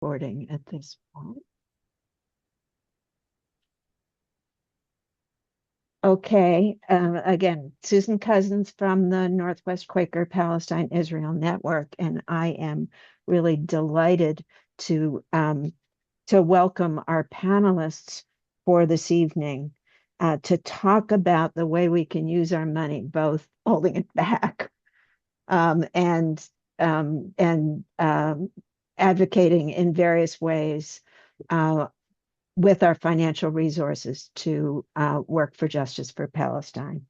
recording at this point. Okay, again, Susan Cousins from the Northwest Quaker Palestine Israel Network, and I am really delighted to welcome our panelists for this evening to talk about the way we can use our money, both holding it back and advocating in various ways with our financial resources to work for justice for Palestine.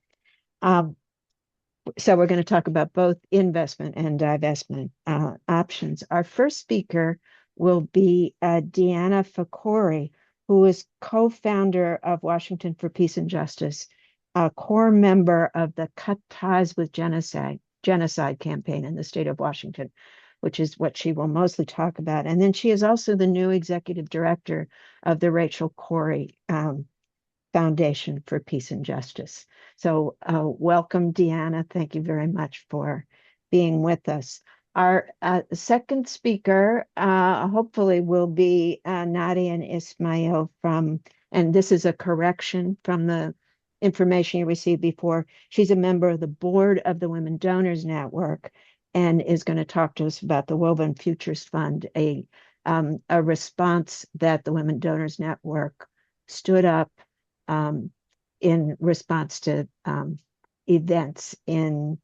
So we're going to talk about both investment and divestment options. Our first speaker will be Deanna Fakori, who is co-founder of Washington for Peace and Justice, a core member of the Cut Ties with Genocide campaign in the state of Washington, which is what she will mostly talk about. And then she is also the new executive director of the Rachel Corrie Foundation for Peace and Justice. So welcome, Deanna. Thank you very much for being with us. Our second speaker hopefully will be Nadia and Ismail from, and this is a correction from the information you received before. She's a member of the board of the Women Donors Network and is going to talk to us about the Woven Futures Fund, a response that the Women Donors Network stood up in response to events in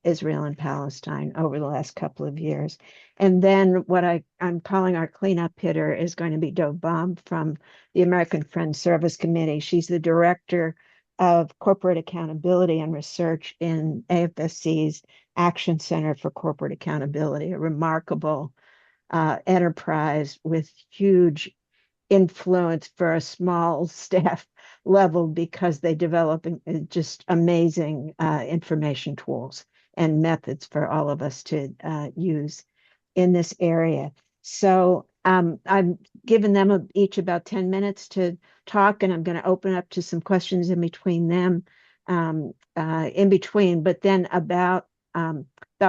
Israel and Palestine over the last couple of years. And then what I'm calling our cleanup hitter is going to be Dov Baum from the American Friends Service Committee. She's the director of corporate accountability and research in AFSC's Action Center for Corporate Accountability, a remarkable enterprise with huge influence for a small staff level because they develop just amazing information tools and methods for all of us to use in this area. So I'm giving them each about 10 minutes to talk, and I'm going to open up to some questions in between them in between, but then about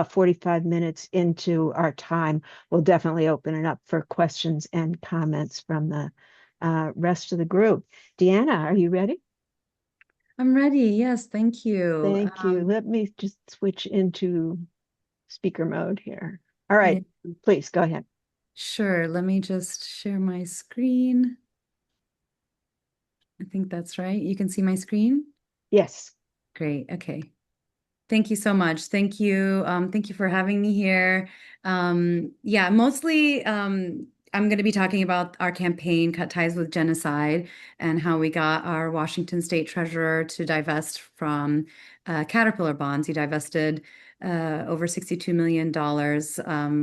45 minutes into our time, we'll definitely open it up for questions and comments from the rest of the group. Deanna, are you ready? I'm ready. Yes, thank you. Thank you. Let me just switch into speaker mode here. All Yeah, right, please go ahead. sure. Let me just share my screen. I think that's right. You can see my screen? Yes. Great. Okay. Thank you so much. Thank you. Thank you for having me here. Yeah, mostly I'm going to be talking about our campaign, Cut Ties with Genocide, and how we got our Washington State Treasurer to divest from Caterpillar bonds. He divested over $62 million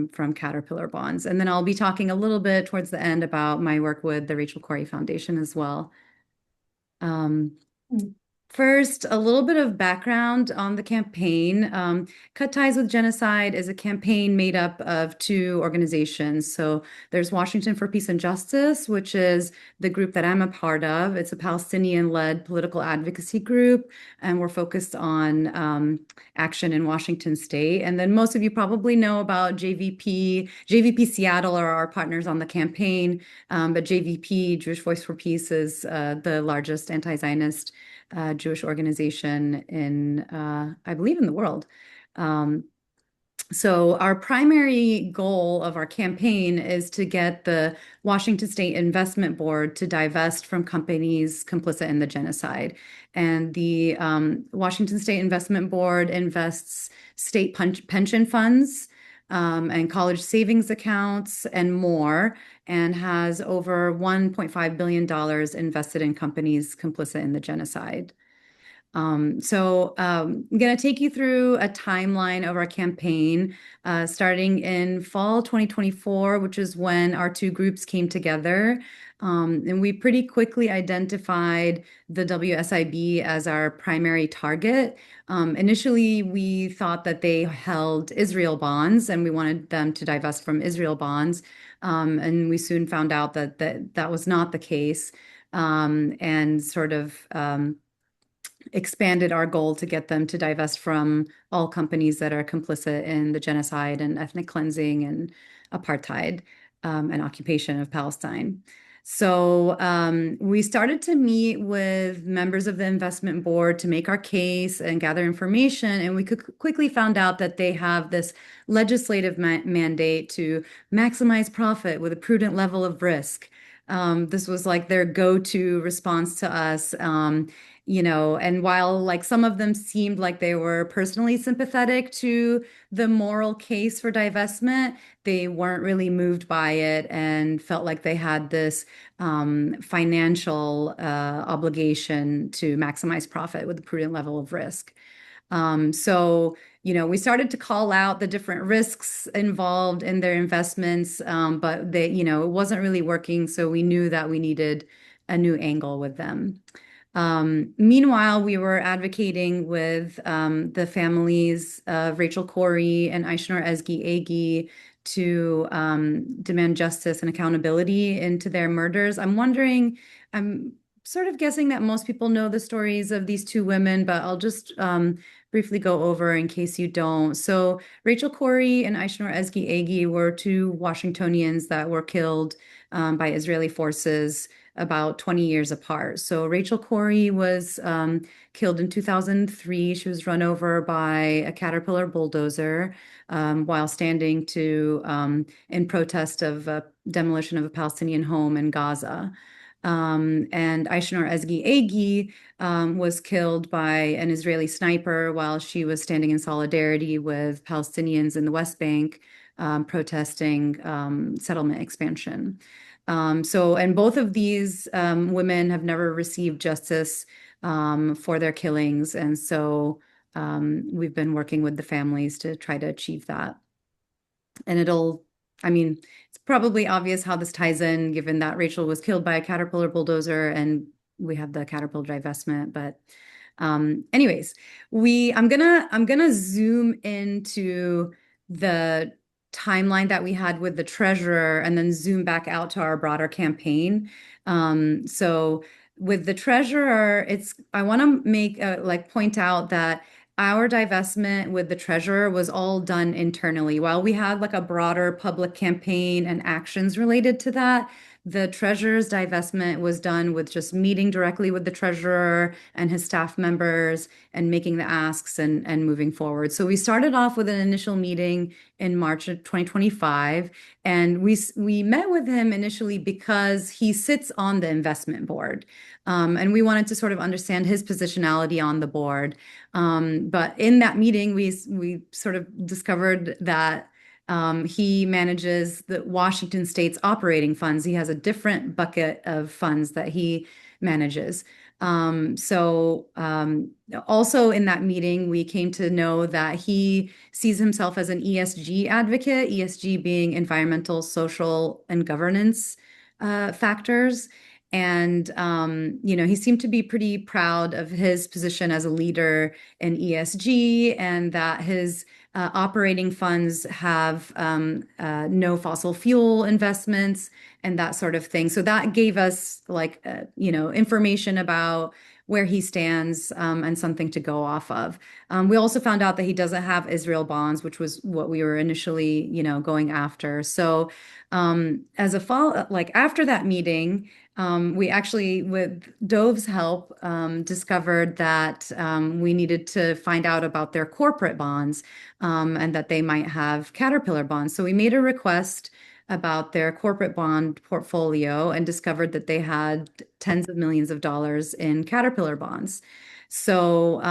from Caterpillar bonds. And then I'll be talking a little bit towards the end about my work with the Rachel Corrie Foundation as well. Um, First, a little bit of background on the campaign. Cut Ties with Genocide is a campaign made up of two organizations. So there's Washington for Peace and Justice, which is the group that I'm a part of. It's a Palestinian-led political advocacy group, and we're focused on action in Washington State. And then most of you probably know about JVP. JVP Seattle are our partners on the campaign, but JVP, Jewish Voice for Peace, is the largest anti-Zionist Jewish organization in, I believe, in the world. So our primary goal of our campaign is to get the Washington State Investment Board to divest from companies complicit in the genocide. And the Washington State Investment Board invests state pension funds and college savings accounts and more, and has over $1.5 billion invested in companies complicit in the genocide. I'm going to take you through a timeline of our campaign, starting in fall 2024, which is when our two groups came together. And we pretty quickly identified the WSIB as our primary target. Initially, we thought that they held Israel bonds, and we wanted them to divest from Israel bonds. And we soon found out that was not the case, and sort of expanded our goal to get them to divest from all companies that are complicit in the genocide and ethnic cleansing and apartheid. and occupation of Palestine. So we started to meet with members of the investment board to make our case and gather information, and we could quickly found out that they have this legislative mandate to maximize profit with a prudent level of risk. This was like their go-to response to us. And while like some of them seemed like they were personally sympathetic to the moral case for divestment, they weren't really moved by it and felt like they had this financial obligation to maximize profit with a prudent level of risk. We started to call out the different risks involved in their investments, but it wasn't really working. So we knew that we needed a new angle with them. Meanwhile, we were advocating with the families of Rachel Corrie and Aishnur Ezgi Agi to demand justice and accountability into their murders. I'm sort of guessing that most people know the stories of these two women, but I'll just briefly go over in case you don't. So Rachel Corrie and Aishnur Ezgi Agi were two Washingtonians that were killed by Israeli forces about 20 years apart. So Rachel Corrie was killed in 2003. She was run over by a Caterpillar bulldozer while standing in protest of demolition of a Palestinian home in Gaza. And Aishnur Ezgi Agi was killed by an Israeli sniper while she was standing in solidarity with Palestinians in the West Bank protesting settlement expansion. And both of these women have never received justice for their killings. And so we've been working with the families to try to achieve that. And it's probably obvious how this ties in, given that Rachel was killed by a Caterpillar bulldozer and we have the Caterpillar divestment. But anyways, I'm gonna zoom into the timeline that we had with the treasurer and then zoom back out to our broader campaign. So with the treasurer, I want to make point out that our divestment with the treasurer was all done internally. While we had like a broader public campaign and actions related to that, the treasurer's divestment was done with just meeting directly with the treasurer and his staff members and making the asks and moving forward. So we started off with an initial meeting in March of 2025, and we met with him initially because he sits on the investment board. And we wanted to sort of understand his positionality on the board. But in that meeting, we sort of discovered that he manages the Washington State's operating funds. He has a different bucket of funds that he manages. Also in that meeting, we came to know that he sees himself as an ESG advocate, ESG being environmental, social, and governance factors. And, he seemed to be pretty proud of his position as a leader in ESG and that his operating funds have no fossil fuel investments and that sort of thing. So that gave us information about where he stands and something to go off of. We also found out that he doesn't have Israel bonds, which was what we were initially, going after. So as a follow, after that meeting, we actually, with Dove's help, discovered that we needed to find out about their corporate bonds and that they might have Caterpillar bonds. So we made a request about their corporate bond portfolio and discovered that they had tens of millions of dollars in Caterpillar bonds. So,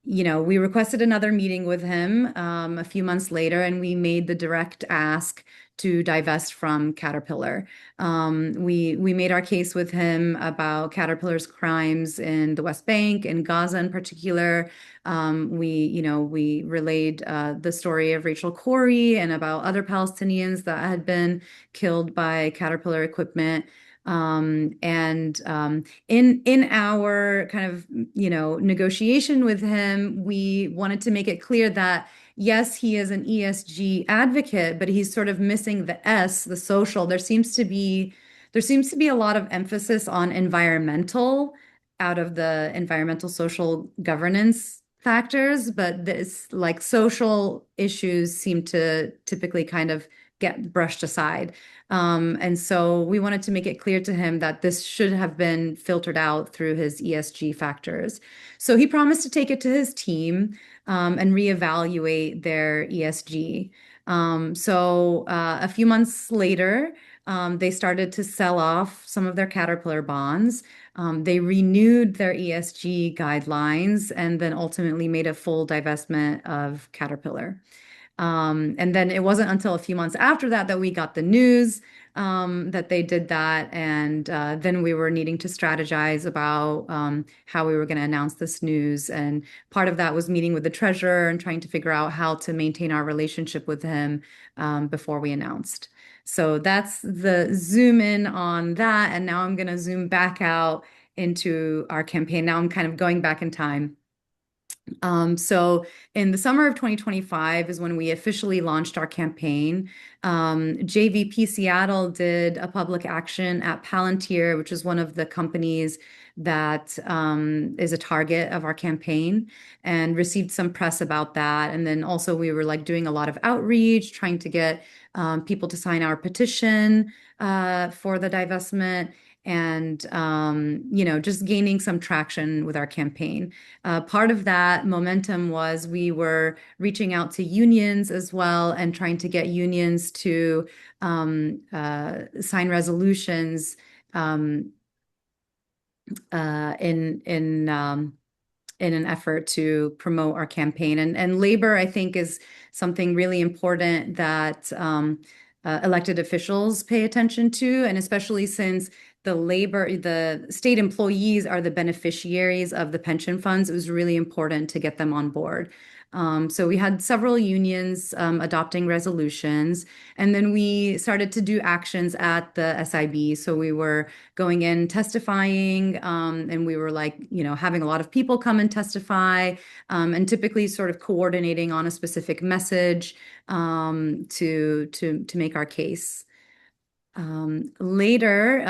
we requested another meeting with him a few months later, and we made the direct ask to divest from Caterpillar. We made our case with him about Caterpillar's crimes in the West Bank and Gaza in particular. We relayed the story of Rachel Corrie and about other Palestinians that had been killed by Caterpillar equipment. In our kind of, negotiation with him, we wanted to make it clear that yes, he is an ESG advocate, but he's sort of missing the S, the social. There seems to be a lot of emphasis on environmental out of the environmental social governance factors, but this like social issues seem to typically kind of get brushed aside. And so we wanted to make it clear to him that this should have been filtered out through his ESG factors. So he promised to take it to his team and reevaluate their ESG. A few months later, they started to sell off some of their Caterpillar bonds. They renewed their ESG guidelines and then ultimately made a full divestment of Caterpillar. And then it wasn't until a few months after that that we got the news that they did that. And then we were needing to strategize about how we were going to announce this news. And part of that was meeting with the treasurer and trying to figure out how to maintain our relationship with him before we announced. So that's the zoom in on that. And now I'm going to zoom back out into our campaign. Now I'm kind of going back in time. So in the summer of 2025 is when we officially launched our campaign. JVP Seattle did a public action at Palantir, which is one of the companies that is a target of our campaign, and received some press about that. And then also we were like doing a lot of outreach, trying to get people to sign our petition for the divestment and just gaining some traction with our campaign. Part of that momentum was we were reaching out to unions as well and trying to get unions to sign resolutions um, uh, in in um, in an effort to promote our campaign. And labor, I think, is something really important that elected officials pay attention to, and especially since the state employees are the beneficiaries of the pension funds, it was really important to get them on board. So we had several unions adopting resolutions, and then we started to do actions at the SIB. So we were going in testifying, and we were like, having a lot of people come and testify, and typically sort of coordinating on a specific message to make our case. Later,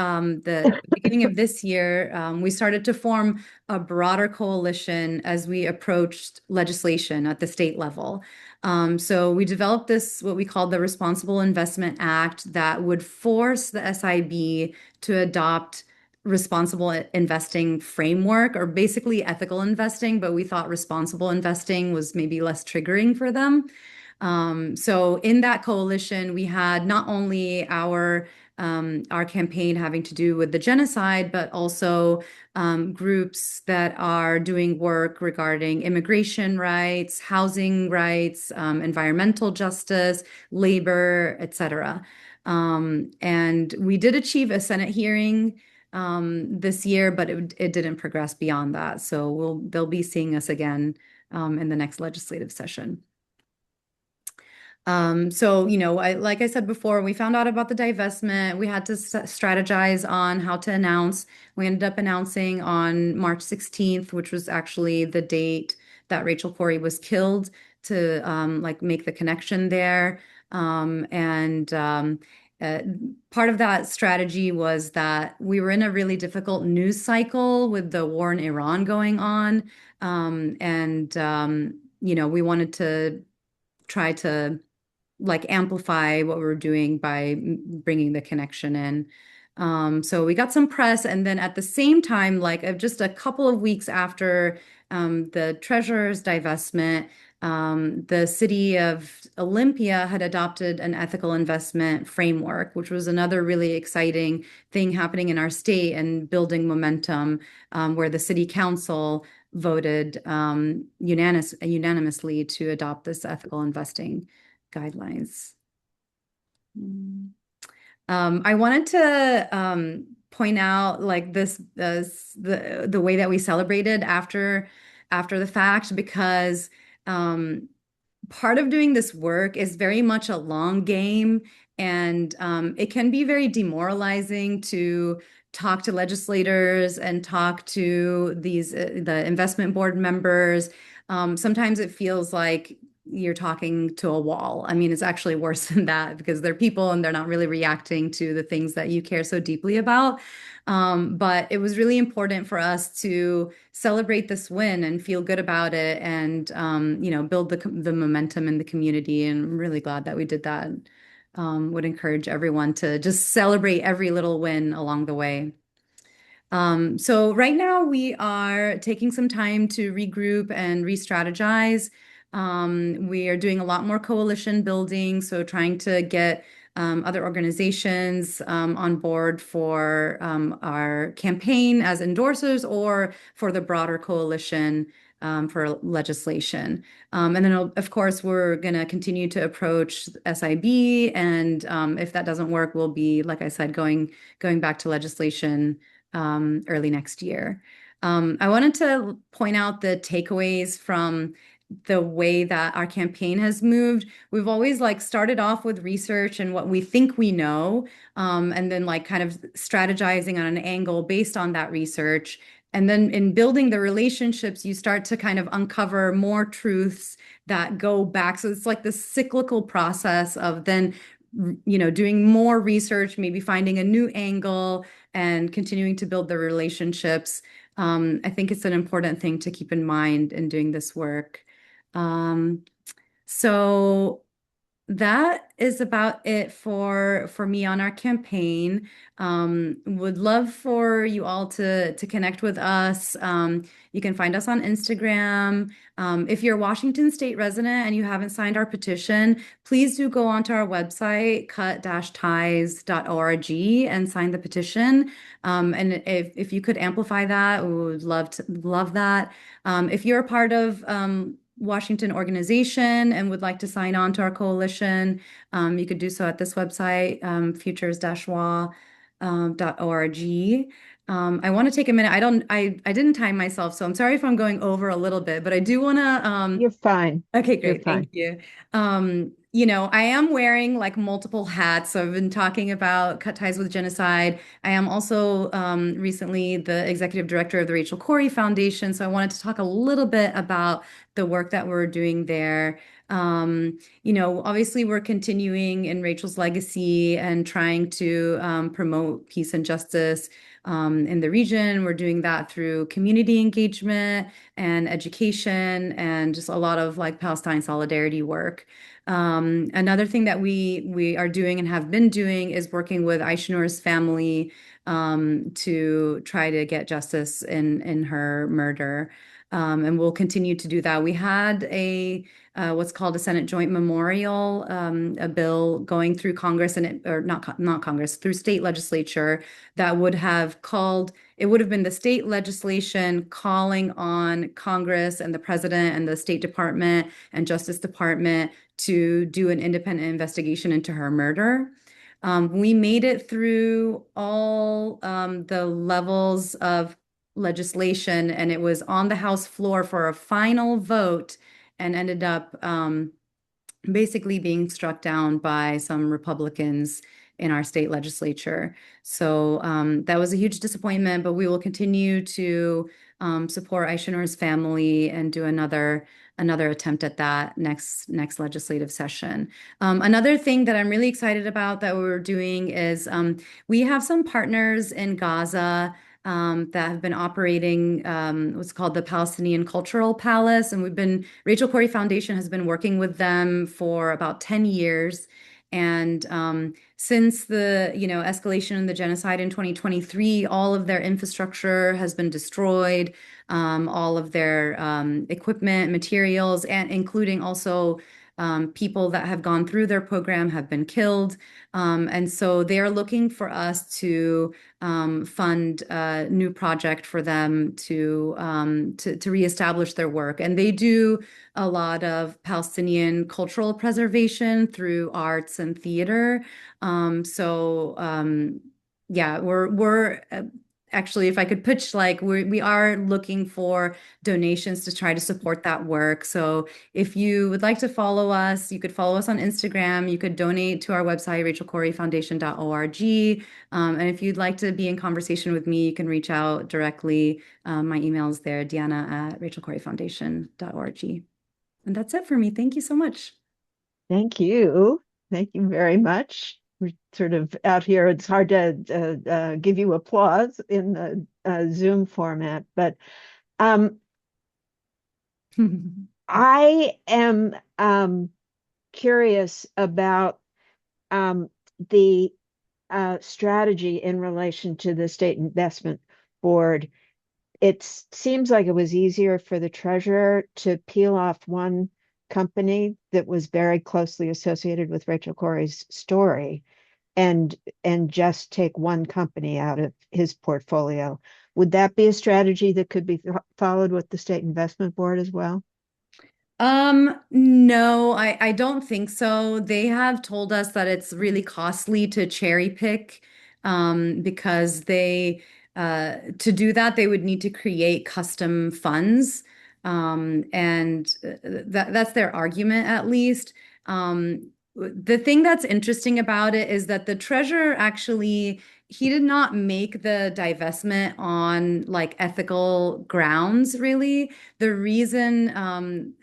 the beginning of this year, we started to form a broader coalition as we approached legislation at the state level. So we developed this, what we called the Responsible Investment Act, that would force the SIB to adopt responsible investing framework, or basically ethical investing, but we thought responsible investing was maybe less triggering for them. So in that coalition, we had not only our campaign having to do with the genocide, but also groups that are doing work regarding immigration rights, housing rights, environmental justice, labor, etc. And we did achieve a Senate hearing this year, but it didn't progress beyond that. So they'll be seeing us again in the next legislative session. Like I said before, we found out about the divestment. We had to strategize on how to announce. We ended up announcing on March 16th, which was actually the date that Rachel Corrie was killed, to make the connection there. And part of that strategy was that we were in a really difficult news cycle with the war in Iran going on. We wanted to try to amplify what we were doing by bringing the connection in. So we got some press, and then at the same time, just a couple of weeks after the treasurer's divestment, the city of Olympia had adopted an ethical investment framework, which was another really exciting thing happening in our state and building momentum, where the city council voted unanimously to adopt this ethical investing guidelines. I wanted to point out the way that we celebrated after the fact, because part of doing this work is very much a long game, and it can be very demoralizing to talk to legislators and talk to the investment board members. Sometimes it feels like you're talking to a wall. I mean, it's actually worse than that, because they're people and they're not really reacting to the things that you care so deeply about. But it was really important for us to celebrate this win and feel good about it, and build the momentum in the community. And I'm really glad that we did that. would encourage everyone to just celebrate every little win along the way. So right now we are taking some time to regroup and re-strategize. We are doing a lot more coalition building, so trying to get other organizations on board for our campaign as endorsers or for the broader coalition for legislation. And then, of course, we're going to continue to approach SIB, and if that doesn't work, we'll be, like I said, going back to legislation early next year. I wanted to point out the takeaways from the way that our campaign has moved. We've always like started off with research and what we think we know, and then like kind of strategizing on an angle based on that research. And then in building the relationships, you start to kind of uncover more truths that go back. So it's like this cyclical process of then, doing more research, maybe finding a new angle and continuing to build the relationships. I think it's an important thing to keep in mind in doing this work. Um, so that is about it for me on our campaign. Would love for you all to connect with us. You can find us on Instagram. If you're a Washington State resident and you haven't signed our petition, please do go onto our website, cut-ties.org, and sign the petition. And if you could amplify that, we would love that. If you're a part of Washington organization and would like to sign on to our coalition, you could do so at this website, futures-wa.org. I want to take a minute. I didn't time myself, so I'm sorry if I'm going over a little bit, but I do want to You're fine. Okay, You're great. Thank fine. you. I am wearing like multiple hats. So I've been talking about Cut Ties with Genocide. I am also recently the executive director of the Rachel Corrie Foundation. So I wanted to talk a little bit about the work that we're doing there. Obviously we're continuing in Rachel's legacy and trying to promote peace and justice in the region. We're doing that through community engagement and education and just a lot of like Palestine solidarity work. Another thing that we are doing and have been doing is working with Aishanor's family to try to get justice in her murder. And we'll continue to do that. We had a what's called a Senate Joint Memorial, a bill going through Congress or not Congress, through state legislature that would have called. It would have been the state legislation calling on Congress and the president and the State Department and Justice Department to do an independent investigation into her murder. We made it through all the levels of legislation, and it was on the House floor for a final vote and ended up basically being struck down by some Republicans in our state legislature. So that was a huge disappointment, but we will continue to support Aishanor's family and do another attempt at that next legislative session. Another thing that I'm really excited about that we're doing is we have some partners in Gaza that have been operating what's called the Palestinian Cultural Palace. And Rachel Corrie Foundation has been working with them for about 10 years. And since the, escalation in the genocide in 2023, all of their infrastructure has been destroyed, all of their equipment, materials, and including also people that have gone through their program have been killed. And so they are looking for us to fund a new project for them to reestablish their work. And they do a lot of Palestinian cultural preservation through arts and theater. Yeah, we're actually, if I could pitch, like we are looking for donations to try to support that work. So if you would like to follow us, you could follow us on Instagram. You could donate to our website, rachelcorriefoundation.org. And if you'd like to be in conversation with me, you can reach out directly. My email is there, Deanna@rachelcorriefoundation.org. And that's it for me. Thank you so much. Thank you. Thank you very much. We're sort of out here. It's hard to give you applause in the Zoom format, but I am curious about the strategy in relation to the State Investment Board, it seems like it was easier for the treasurer to peel off one company that was very closely associated with Rachel Corrie's story and just take one company out of his portfolio. Would that be a strategy that could be followed with the State Investment Board as well? No, I don't think so. They have told us that it's really costly to cherry pick, because to do that, they would need to create custom funds. And that's their argument, at least. The thing that's interesting about it is that the treasurer actually, he did not make the divestment on like ethical grounds, really. The reason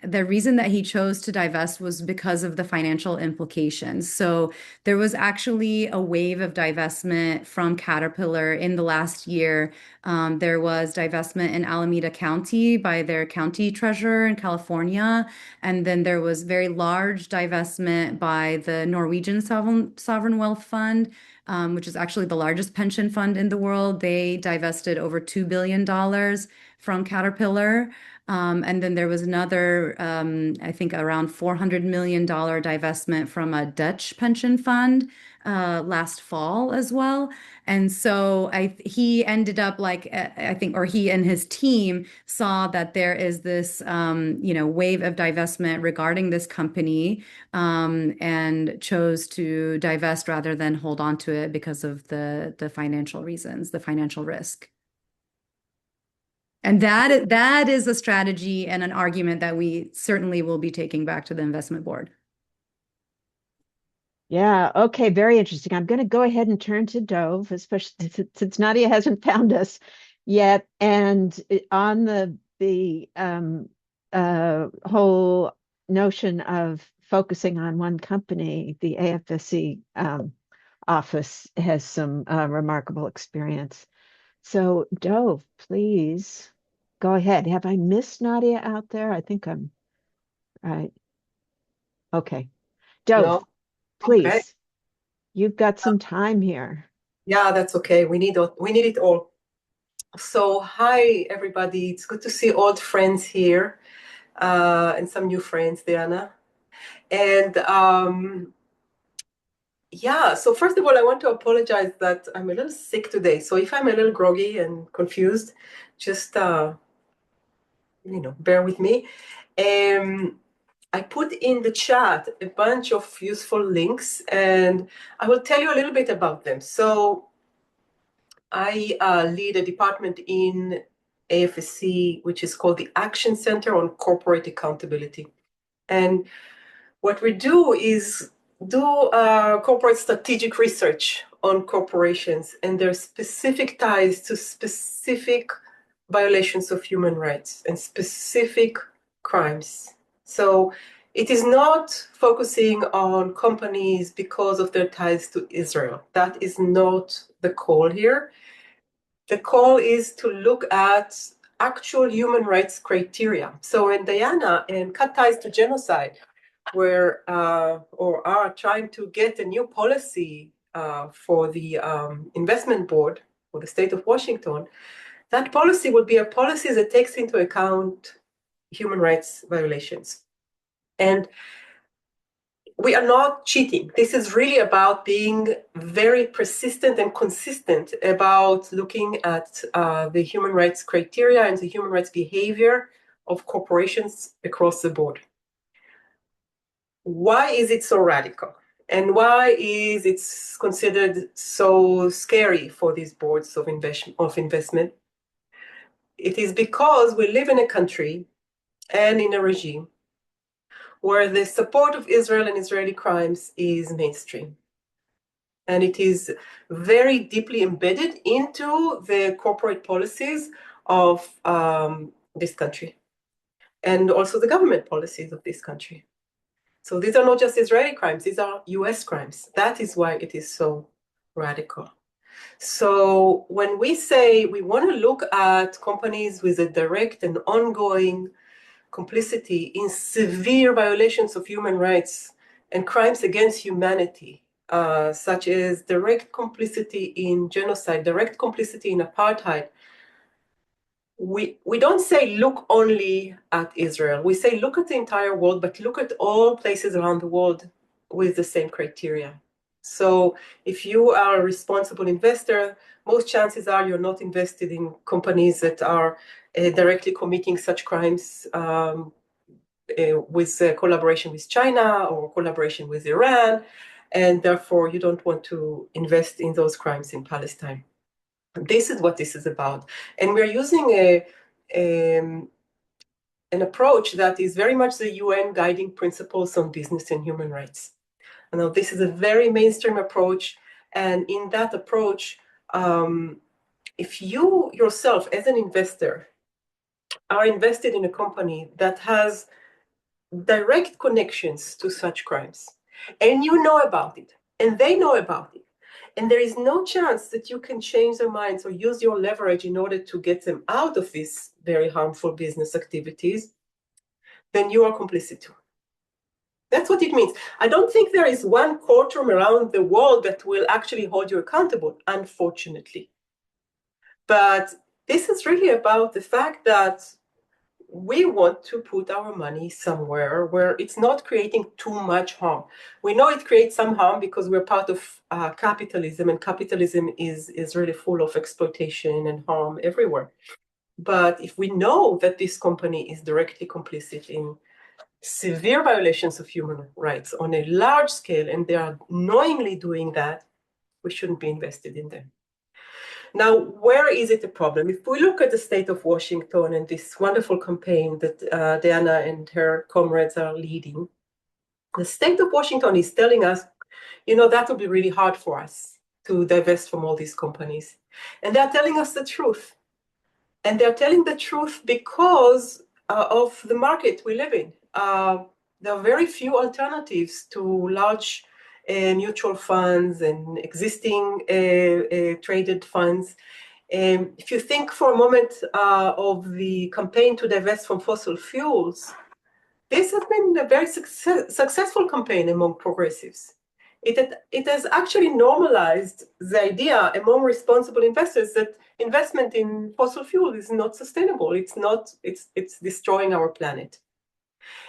that he chose to divest was because of the financial implications. So there was actually a wave of divestment from Caterpillar in the last year. There was divestment in Alameda County by their county treasurer in California, and then there was very large divestment by the Norwegian Sovereign Wealth Fund, which is actually the largest pension fund in the world. They divested over $2 billion from Caterpillar. And then there was another, I think around $400 million divestment from a Dutch pension fund last fall as well. And so he ended up like, I think, or he and his team saw that there is this, wave of divestment regarding this company, and chose to divest rather than hold on to it because of the financial reasons, the financial risk. And that is a strategy and an argument that we certainly will be taking back to the investment board. Yeah, okay, very interesting. I'm going to go ahead and turn to Dove, especially since Nadia hasn't found us yet. And on the whole notion of focusing on one company, the AFSC office has some remarkable experience. So, Dove, please go ahead. Have I missed Nadia out there? I think I'm right. Okay. Dove, No, okay. please. You've got some time here. Yeah, that's okay. We need it all. So, hi everybody. It's good to see old friends here, and some new friends, Diana. And yeah, so first of all, I want to apologize that I'm a little sick today. So if I'm a little groggy and confused, just bear with me. I put in the chat a bunch of useful links, and I will tell you a little bit about them. So I lead a department in AFSC, which is called the Action Center on Corporate Accountability. And what we do is do corporate strategic research on corporations and their specific ties to specific violations of human rights and specific crimes. So it is not focusing on companies because of their ties to Israel. That is not the call here. The call is to look at actual human rights criteria. So when Diana and Cut Ties to Genocide were or are trying to get a new policy for the investment board for the state of Washington, that policy would be a policy that takes into account human rights violations. And we are not cheating. This is really about being very persistent and consistent about looking at the human rights criteria and the human rights behavior of corporations across the board. Why is it so radical? And why is it considered so scary for these boards of investment? It is because we live in a country and in a regime where the support of Israel and Israeli crimes is mainstream. And it is very deeply embedded into the corporate policies of this country and also the government policies of this country. So these are not just Israeli crimes, these are US crimes. That is why it is so radical. So when we say we want to look at companies with a direct and ongoing complicity in severe violations of human rights and crimes against humanity, such as direct complicity in genocide, direct complicity in apartheid, we don't say look only at Israel. We say look at the entire world, but look at all places around the world with the same criteria. So if you are a responsible investor, most chances are you're not invested in companies that are directly committing such crimes with collaboration with China or collaboration with Iran, and therefore you don't want to invest in those crimes in Palestine. This is what this is about. And we're using an approach that is very much the UN guiding principles on business and human rights. Now, this is a very mainstream approach. And in that approach, if you yourself, as an investor, are invested in a company that has direct connections to such crimes, and you know about it, and they know about it, and there is no chance that you can change their minds or use your leverage in order to get them out of these very harmful business activities, then you are complicit too. That's what it means. I don't think there is one courtroom around the world that will actually hold you accountable, unfortunately. But this is really about the fact that we want to put our money somewhere where it's not creating too much harm. We know it creates some harm because we're part of capitalism, and capitalism is really full of exploitation and harm everywhere. But if we know that this company is directly complicit in severe violations of human rights on a large scale, and they are knowingly doing that, we shouldn't be invested in them. Now, where is it a problem? If we look at the state of Washington and this wonderful campaign that Diana and her comrades are leading, the state of Washington is telling us, that will be really hard for us to divest from all these companies. And they're telling us the truth. And they're telling the truth because of the market we live in. There are very few alternatives to large mutual funds and existing traded funds. If you think for a moment of the campaign to divest from fossil fuels, this has been a very successful campaign among progressives. It has actually normalized the idea among responsible investors that investment in fossil fuel is not sustainable. It's destroying our planet.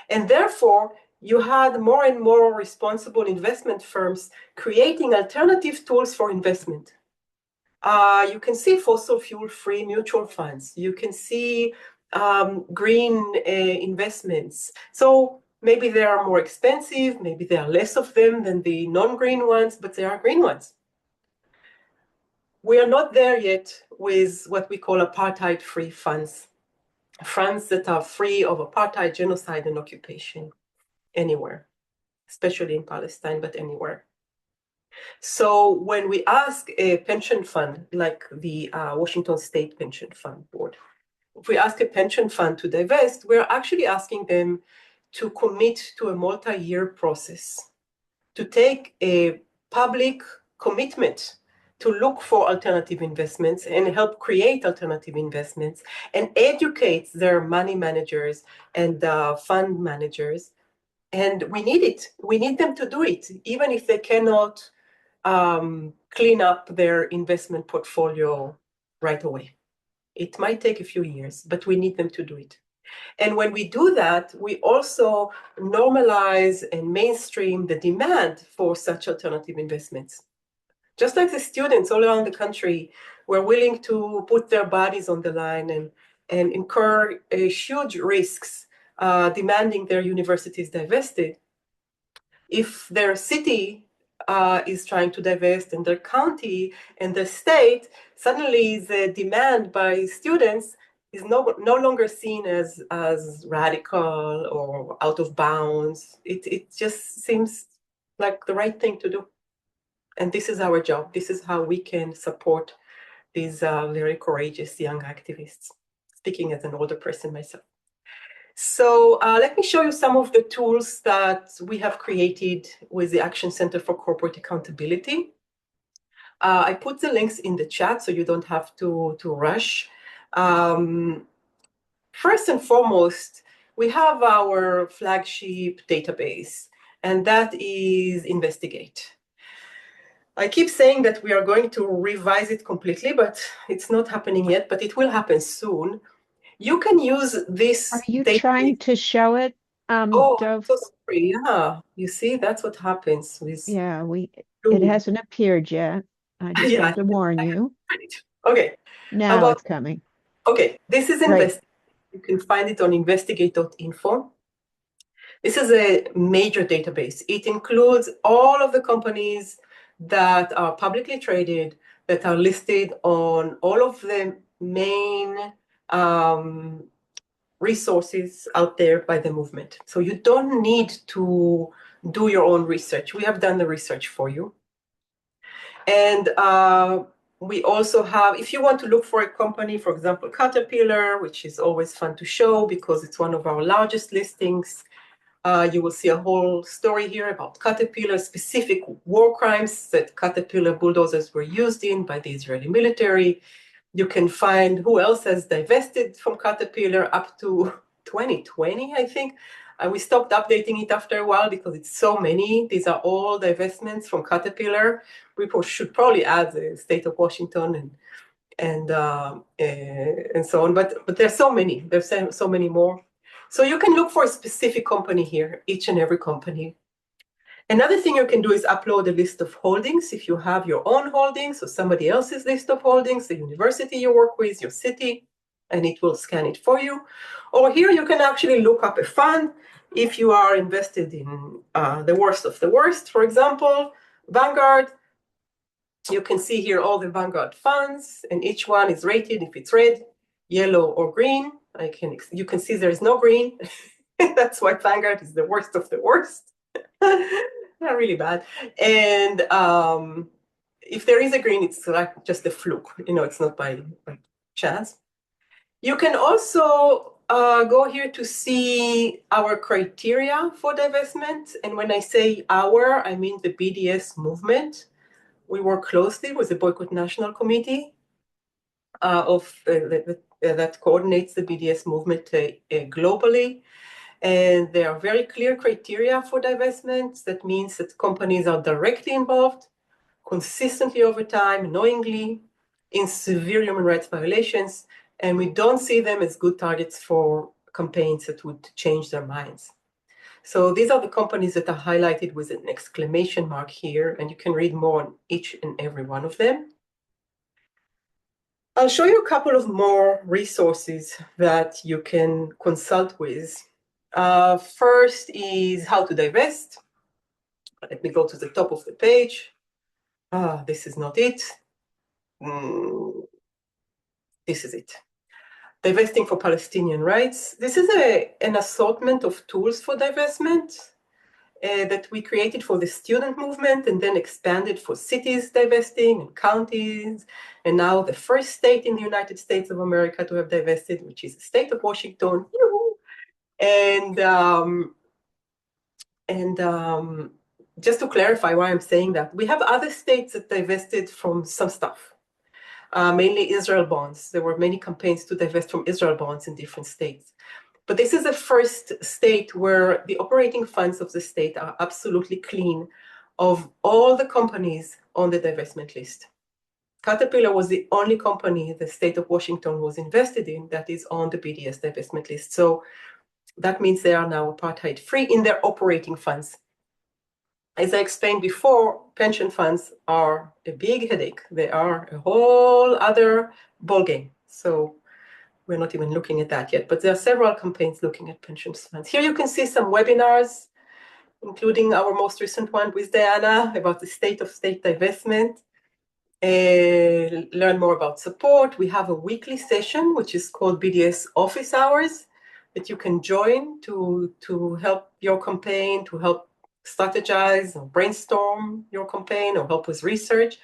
And therefore, you had more and more responsible investment firms creating alternative tools for investment. You can see fossil fuel-free mutual funds. You can see green investments. So maybe they are more expensive, maybe there are less of them than the non-green ones, but there are green ones. We are not there yet with what we call apartheid-free funds, funds that are free of apartheid, genocide, and occupation anywhere, especially in Palestine, but anywhere. So when we ask a pension fund, like the Washington State Pension Fund Board, if we ask a pension fund to divest, we're actually asking them to commit to a multi-year process, to take a public commitment to look for alternative investments and help create alternative investments and educate their money managers and fund managers. And we need it. We need them to do it, even if they cannot clean up their investment portfolio right away. It might take a few years, but we need them to do it. And when we do that, we also normalize and mainstream the demand for such alternative investments. Just like the students all around the country were willing to put their bodies on the line and incur huge risks demanding their universities divested, if their city is trying to divest and their county and their state, suddenly the demand by students is no longer seen as radical or out of bounds. It just seems like the right thing to do. And this is our job. This is how we can support these very courageous young activists, speaking as an older person myself. So let me show you some of the tools that we have created with the Action Center for Corporate Accountability. I put the links in the chat so you don't have to rush. First and foremost, we have our flagship database, and that is Investigate. I keep saying that we are going to revise it completely, but it's not happening yet, but it will happen soon. You can use Are this you database. trying to show it, Oh, I'm Dove? so sorry. Yeah, you see, that's what happens with Yeah, it Zoom. hasn't appeared yet. I just Yeah, have to warn I have you. it. Okay. How Now about, it's coming. okay, this is Great. You can find it on investigate.info. This is a major database. It includes all of the companies that are publicly traded, that are listed on all of the main resources out there by the movement. So you don't need to do your own research. We have done the research for you. And we also have, if you want to look for a company, for example, Caterpillar, which is always fun to show because it's one of our largest listings, you will see a whole story here about Caterpillar, specific war crimes that Caterpillar bulldozers were used in by the Israeli military. You can find who else has divested from Caterpillar up to 2020, I think. We stopped updating it after a while because it's so many. These are all divestments from Caterpillar. We should probably add the state of Washington and so on. But there's so many. There's so many more. So you can look for a specific company here, each and every company. Another thing you can do is upload a list of holdings. If you have your own holdings or somebody else's list of holdings, the university you work with, your city, and it will scan it for you. Or here you can actually look up a fund. If you are invested in the worst of the worst, for example, Vanguard, you can see here all the Vanguard funds, and each one is rated if it's red, yellow, or green. You can see there is no green. That's why Vanguard is the worst of the worst. Not really bad. And if there is a green, it's like just a fluke. It's not by chance. You can also go here to see our criteria for divestment. And when I say our, I mean the BDS movement. We work closely with the Boycott National Committee that coordinates the BDS movement globally. And there are very clear criteria for divestments. That means that companies are directly involved, consistently over time, knowingly, in severe human rights violations, and we don't see them as good targets for campaigns that would change their minds. So these are the companies that are highlighted with an exclamation mark here, and you can read more on each and every one of them. I'll show you a couple of more resources that you can consult with. First is how to divest. Let me go to the top of the page. This is not it. This is it. Divesting for Palestinian rights. This is an assortment of tools for divestment that we created for the student movement and then expanded for cities divesting and counties. And now the first state in the United States of America to have divested, which is the state of Washington. And just to clarify why I'm saying that, we have other states that divested from some stuff, mainly Israel bonds. There were many campaigns to divest from Israel bonds in different states. But this is the first state where the operating funds of the state are absolutely clean of all the companies on the divestment list. Caterpillar was the only company the state of Washington was invested in that is on the BDS divestment list. So that means they are now apartheid-free in their operating funds. As I explained before, pension funds are a big headache. They are a whole other ballgame. So we're not even looking at that yet, but there are several campaigns looking at pension funds. Here you can see some webinars, including our most recent one with Diana about the state of state divestment. Learn more about support. We have a weekly session, which is called BDS Office Hours, that you can join to help your campaign, to help strategize or brainstorm your campaign or help with research.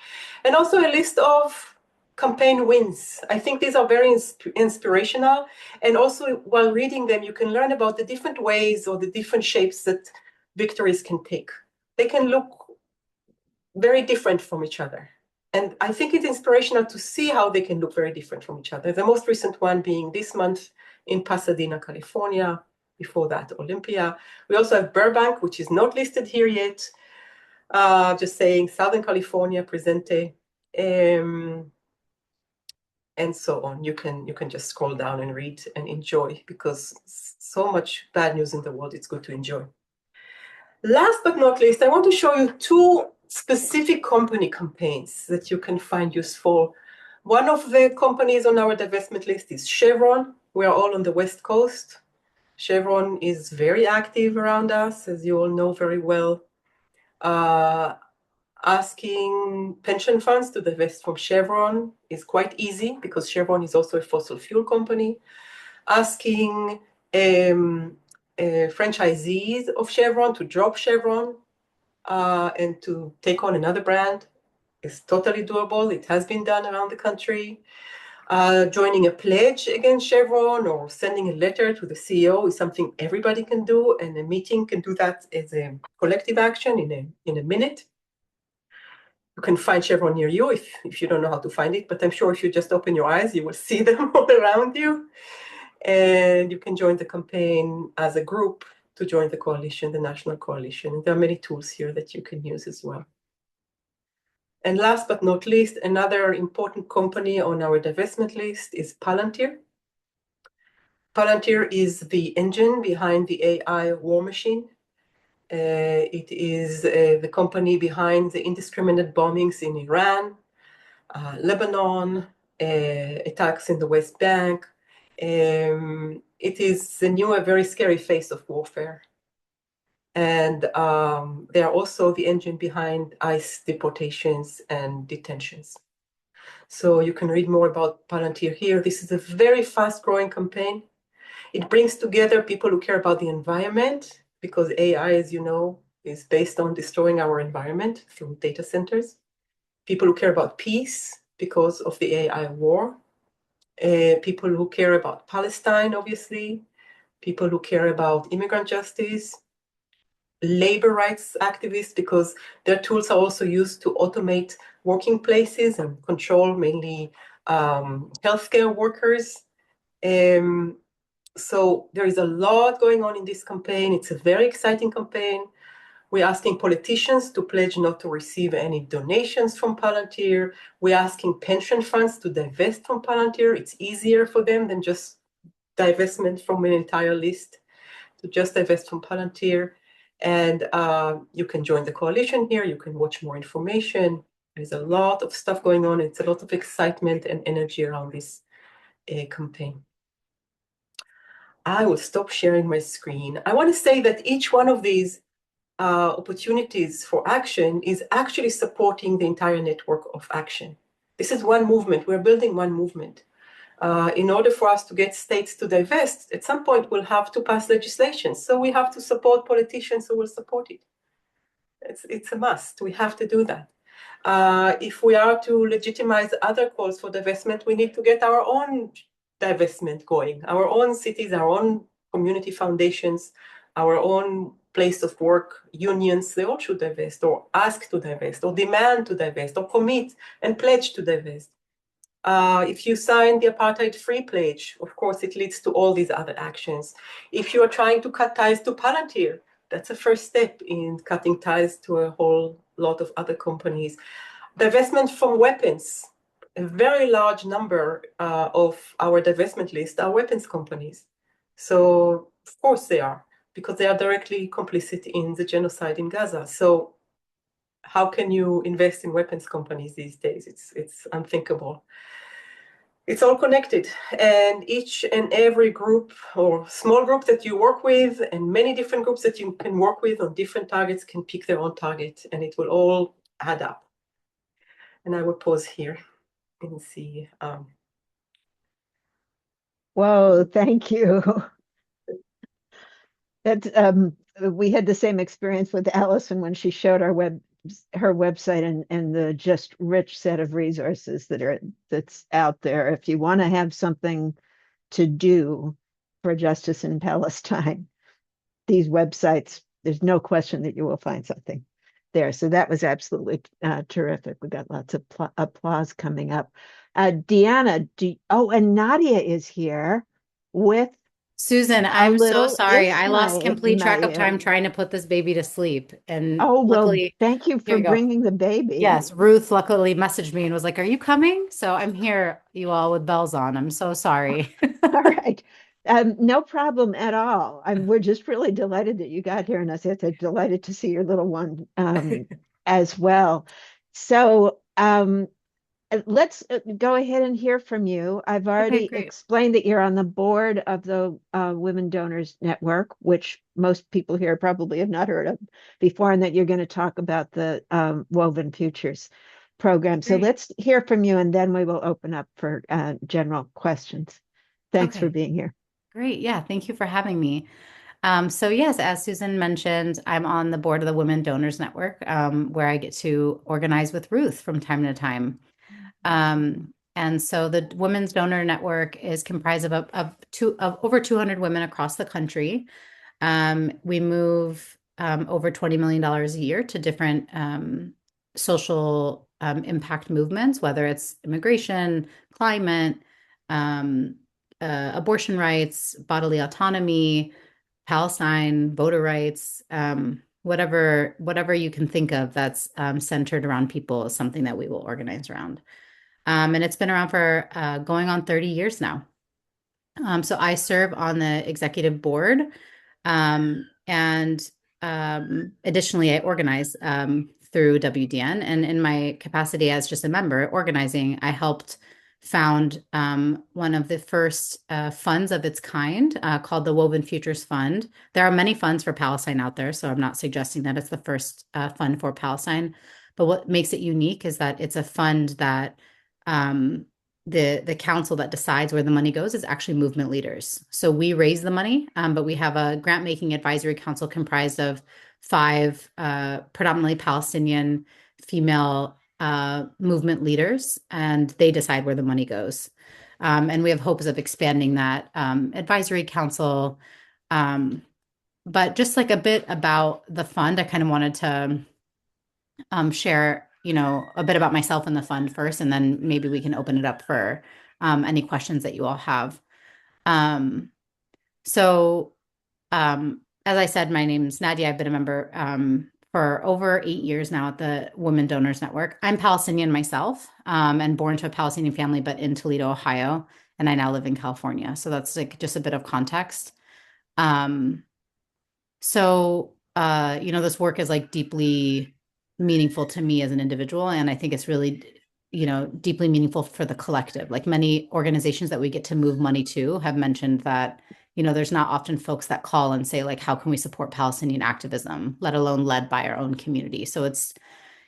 And also a list of campaign wins. I think these are very inspirational. And also while reading them, you can learn about the different ways or the different shapes that victories can take. They can look very different from each other. And I think it's inspirational to see how they can look very different from each other. The most recent one being this month in Pasadena, California. Before that, Olympia. We also have Burbank, which is not listed here yet. Just saying Southern California, Presente, and so on. You can just scroll down and read and enjoy, because so much bad news in the world, it's good to enjoy. Last but not least, I want to show you two specific company campaigns that you can find useful. One of the companies on our divestment list is Chevron. We are all on the West Coast. Chevron is very active around us, as you all know very well. Asking pension funds to divest from Chevron is quite easy, because Chevron is also a fossil fuel company. Asking franchisees of Chevron to drop Chevron and to take on another brand is totally doable. It has been done around the country. Joining a pledge against Chevron or sending a letter to the CEO is something everybody can do, and a meeting can do that as a collective action in a minute. You can find Chevron near you if you don't know how to find it, but I'm sure if you just open your eyes, you will see them all around you. And you can join the campaign as a group to join the coalition, the national coalition. There are many tools here that you can use as well. And last but not least, another important company on our divestment list is Palantir. Palantir is the engine behind the AI war machine. It is the company behind the indiscriminate bombings in Iran, Lebanon, attacks in the West Bank. It is the new, a very scary face of warfare. And they are also the engine behind ICE deportations and detentions. So you can read more about Palantir here. This is a very fast-growing campaign. It brings together people who care about the environment, because AI, as you know, is based on destroying our environment through data centers. People who care about peace because of the AI war. People who care about Palestine, obviously. People who care about immigrant justice. Labor rights activists, because their tools are also used to automate working places and control mainly healthcare workers. So there is a lot going on in this campaign. It's a very exciting campaign. We're asking politicians to pledge not to receive any donations from Palantir. We're asking pension funds to divest from Palantir. It's easier for them than just divestment from an entire list, to just divest from Palantir. And you can join the coalition here. You can watch more information. There's a lot of stuff going on. It's a lot of excitement and energy around this campaign. I will stop sharing my screen. I want to say that each one of these opportunities for action is actually supporting the entire network of action. This is one movement. We're building one movement. In order for us to get states to divest, at some point we'll have to pass legislation. So we have to support politicians who will support it. It's a must. We have to do that. If we are to legitimize other calls for divestment, we need to get our own divestment going, our own cities, our own community foundations, our own place of work, unions, they all should divest, or ask to divest, or demand to divest, or commit and pledge to divest. If you sign the apartheid-free pledge, of course, it leads to all these other actions. If you are trying to cut ties to Palantir, that's a first step in cutting ties to a whole lot of other companies. Divestment from weapons. A very large number of our divestment list are weapons companies. So, of course they are, because they are directly complicit in the genocide in Gaza. So how can you invest in weapons companies these days? It's unthinkable. It's all connected, and each and every group or small group that you work with, and many different groups that you can work with on different targets, can pick their own target, and it will all add up. And I will pause here and see. Whoa, thank you. That we had the same experience with Allison when she showed her website and the just rich set of resources that's out there. If you want to have something to do for justice in Palestine, these websites, there's no question that you will find something there. So that was absolutely terrific. We got lots of applause coming up. Deanna, and Nadia is here with Susan, A I'm so little sorry. I lost complete track of time Ishmael. trying to put this baby to sleep. And Oh, well, luckily, thank you here for we go. bringing the baby. Yes, Ruth luckily messaged me and was like, "Are you coming?" So I'm here, you all, with bells on. I'm so sorry. All right. No problem at all. We're just really delighted that you got here, and as I said, delighted to see your little one as well. So let's go ahead and hear from you. I've Okay, already great. explained that you're on the board of the Women Donors Network, which most people here probably have not heard of before, and that you're going to talk about the Woven Futures program. So Great. let's hear from you, and then we will open up for general questions. Thanks for Okay, being here. great. Yeah, thank you for having me. So yes, as Susan mentioned, I'm on the board of the Women Donors Network, where I get to organize with Ruth from time to time. And so the Women's Donor Network is comprised of over 200 women across the country. We move over $20 million a year to different social impact movements, whether it's immigration, climate, um, abortion rights, bodily autonomy, Palestine, voter rights, whatever you can think of that's centered around people is something that we will organize around. And it's been around for going on 30 years now. So I serve on the executive board, and additionally, I organize through WDN. And in my capacity as just a member organizing, I helped found one of the first funds of its kind called the Woven Futures Fund. There are many funds for Palestine out there, so I'm not suggesting that it's the first fund for Palestine. But what makes it unique is that it's a fund that um, the council that decides where the money goes is actually movement leaders. So we raise the money, but we have a grant making advisory council comprised of five predominantly Palestinian female movement leaders, and they decide where the money goes. And we have hopes of expanding that advisory council. But just like a bit about the fund, I kind of wanted to share, a bit about myself and the fund first, and then maybe we can open it up for any questions that you all have. Um, so, as I said, my name's Nadia. I've been a member for over 8 years now at the Women Donors Network. I'm Palestinian myself, and born to a Palestinian family, but in Toledo, Ohio, and I now live in California. So that's like just a bit of context. Um, this work is like deeply meaningful to me as an individual. And I think it's really, deeply meaningful for the collective. Like many organizations that we get to move money to have mentioned that, there's not often folks that call and say, like, how can we support Palestinian activism, let alone led by our own community? So it's,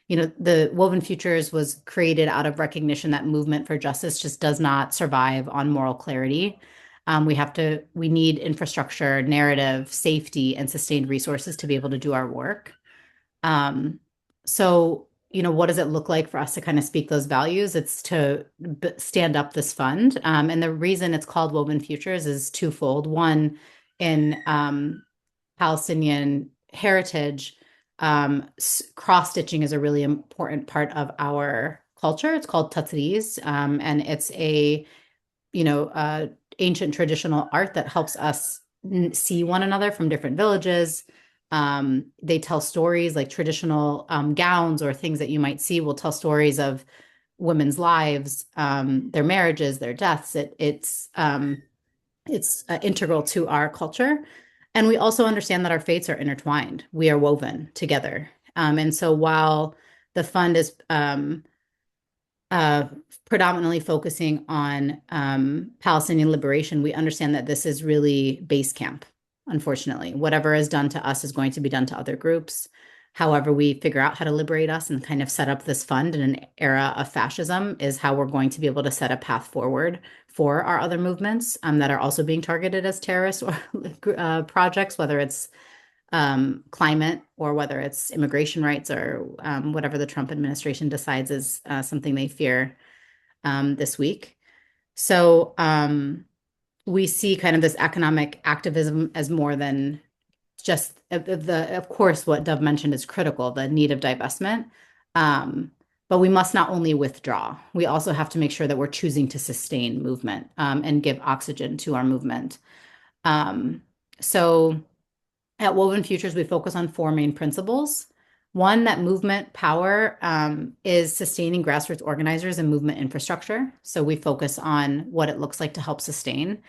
the Woven Futures was created out of recognition that movement for justice just does not survive on moral clarity. We need infrastructure, narrative, safety, and sustained resources to be able to do our work. Um, what does it look like for us to kind of speak those values? It's to stand up this fund. And the reason it's called Woven Futures is twofold. One, in Palestinian heritage, cross-stitching is a really important part of our culture. It's called tatriz, and it's ancient traditional art that helps us see one another from different villages. They tell stories like traditional gowns or things that you might see will tell stories of women's lives, their marriages, their deaths. It's integral to our culture. And we also understand that our fates are intertwined. We are woven together. And so while the fund is uh, predominantly focusing on Palestinian liberation, we understand that this is really base camp, unfortunately. Whatever is done to us is going to be done to other groups. However, we figure out how to liberate us and kind of set up this fund in an era of fascism is how we're going to be able to set a path forward for our other movements that are also being targeted as terrorist or projects, whether it's climate or whether it's immigration rights or whatever the Trump administration decides is something they fear this week. So we see kind of this economic activism as more than just of course, what Dov mentioned is critical, the need of divestment. But we must not only withdraw, we also have to make sure that we're choosing to sustain movement and give oxygen to our movement. Um, so at Woven Futures, we focus on four main principles. One, that movement power is sustaining grassroots organizers and movement infrastructure. So we focus on what it looks like to help sustain.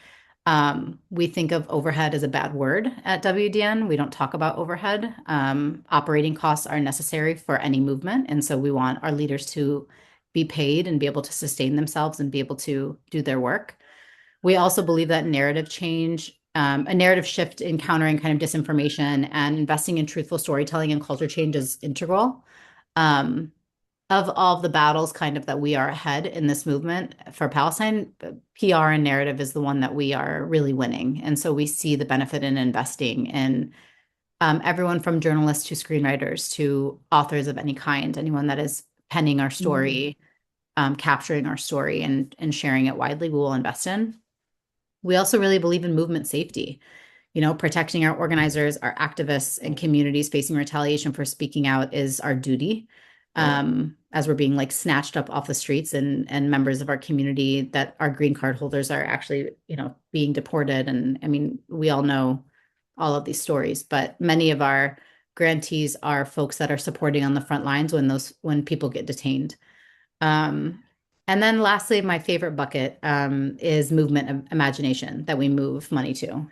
We think of overhead as a bad word at WDN. We don't talk about overhead. Operating costs are necessary for any movement. And so we want our leaders to be paid and be able to sustain themselves and be able to do their work. We also believe that narrative change, a narrative shift in countering kind of disinformation and investing in truthful storytelling and culture change is integral. Of all of the battles kind of that we are ahead in this movement for Palestine, PR and narrative is the one that we are really winning. And so we see the benefit in investing in everyone from journalists to screenwriters to authors of any kind, anyone that is penning our story, capturing our story and sharing it widely, we will invest in. We also really believe in movement safety, protecting our organizers, our activists, and communities facing retaliation for speaking out is our duty. As we're being like snatched up off the streets and members of our community that our green card holders are actually, being deported. And I mean, we all know all of these stories, but many of our grantees are folks that are supporting on the front lines when people get detained. And then lastly, my favorite bucket is movement imagination that we move money to.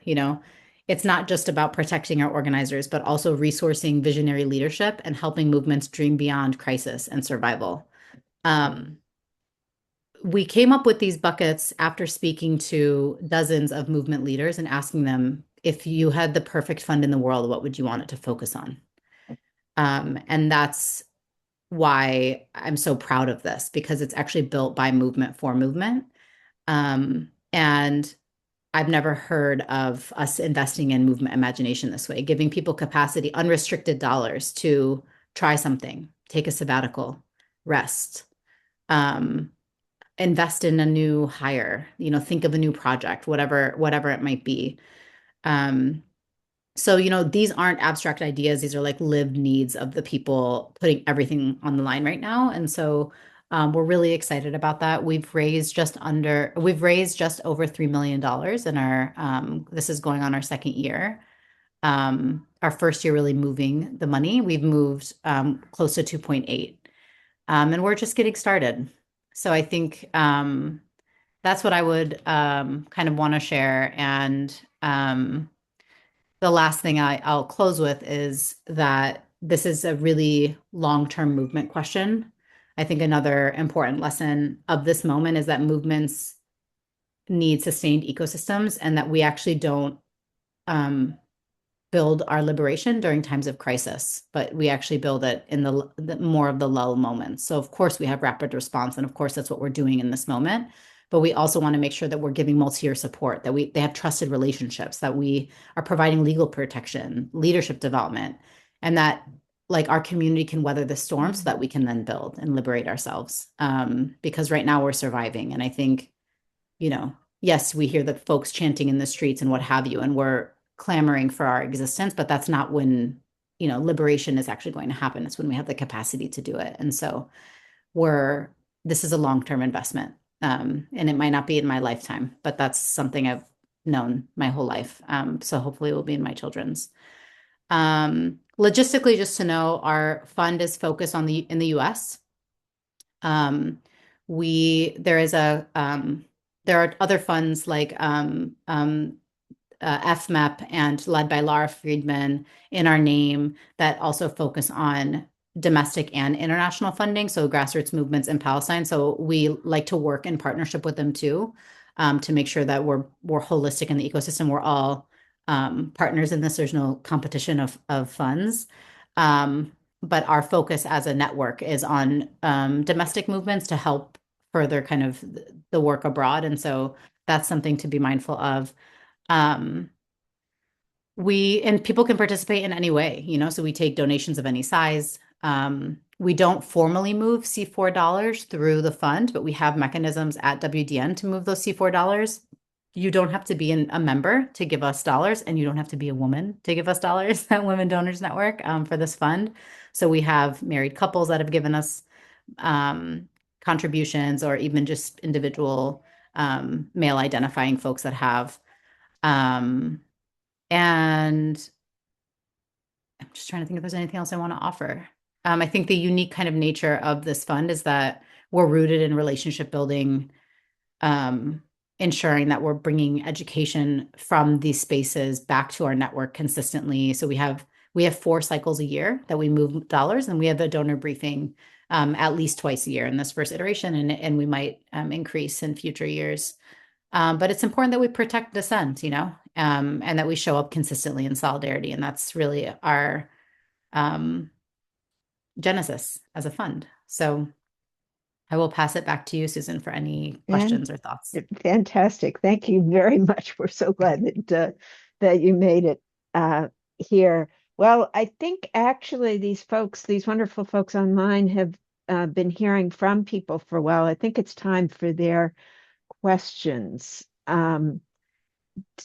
It's not just about protecting our organizers, but also resourcing visionary leadership and helping movements dream beyond crisis and survival. We came up with these buckets after speaking to dozens of movement leaders and asking them, if you had the perfect fund in the world, what would you want it to focus on? And that's why I'm so proud of this, because it's actually built by movement for movement. And I've never heard of us investing in movement imagination this way, giving people capacity, unrestricted dollars to try something, take a sabbatical, rest, invest in a new hire, think of a new project, whatever it might be. So, these aren't abstract ideas. These are like lived needs of the people putting everything on the line right now. And so we're really excited about that. We've raised just over $3 million in this is going on our second year. Our first year really moving the money. We've moved close to 2.8. And we're just getting started. So I think that's what I would kind of want to share. And the last thing I'll close with is that this is a really long-term movement question. I think another important lesson of this moment is that movements need sustained ecosystems and that we actually don't build our liberation during times of crisis, but we actually build it in the more of the lull moments. So of course we have rapid response, and of course that's what we're doing in this moment. But we also want to make sure that we're giving multi-year support, that they have trusted relationships, that we are providing legal protection, leadership development, and that like our community can weather the storm so that we can then build and liberate ourselves. Because right now we're surviving. And I think, yes, we hear the folks chanting in the streets and what have you, and we're clamoring for our existence, but that's not when, liberation is actually going to happen. It's when we have the capacity to do it. And so this is a long-term investment. And it might not be in my lifetime, but that's something I've known my whole life. So hopefully it will be in my children's. Logistically, just to know, our fund is focused in the US. There are other funds like FMEP and led by Laura Friedman in our name that also focus on domestic and international funding, so grassroots movements in Palestine. So we like to work in partnership with them too, to make sure that we're holistic in the ecosystem. We're all partners in this. There's no competition of funds. But our focus as a network is on domestic movements to help further kind of the work abroad. And so that's something to be mindful of. And people can participate in any way, so we take donations of any size. We don't formally move C4 dollars through the fund, but we have mechanisms at WDN to move those C4 dollars. You don't have to be a member to give us dollars, and you don't have to be a woman to give us dollars at Women Donors Network for this fund. So we have married couples that have given us contributions, or even just individual male identifying folks that have. Um, and I'm just trying to think if there's anything else I want to offer. I think the unique kind of nature of this fund is that we're rooted in relationship building, um, ensuring that we're bringing education from these spaces back to our network consistently. So we have 4 cycles a year that we move dollars, and we have a donor briefing at least twice a year in this first iteration, and we might increase in future years. But it's important that we protect dissent, and that we show up consistently in solidarity, and that's really our um, genesis as a fund. So I will pass it back to you, Susan, for any And questions or thoughts. fantastic. Thank you very much. We're so glad that you made it here. Well, I think actually these wonderful folks online have been hearing from people for a while. I think it's time for their questions.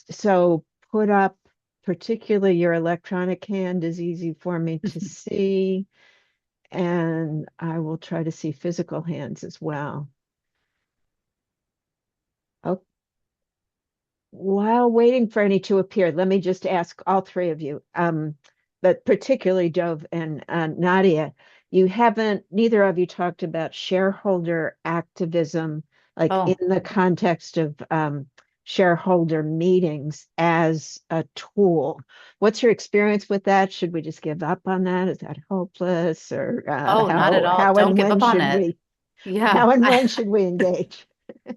So put up, particularly your electronic hand is easy for me to see, and I will try to see physical hands as well. Oh, while waiting for any to appear, let me just ask all three of you, but particularly Dov and Nadia, neither of you talked about shareholder activism, like in Oh, the context of shareholder meetings as a tool. What's your experience with that? Should we just give up on that? Is that hopeless? Or oh, not at all. how Don't and give when up on should it. we Yeah. how and when should we engage?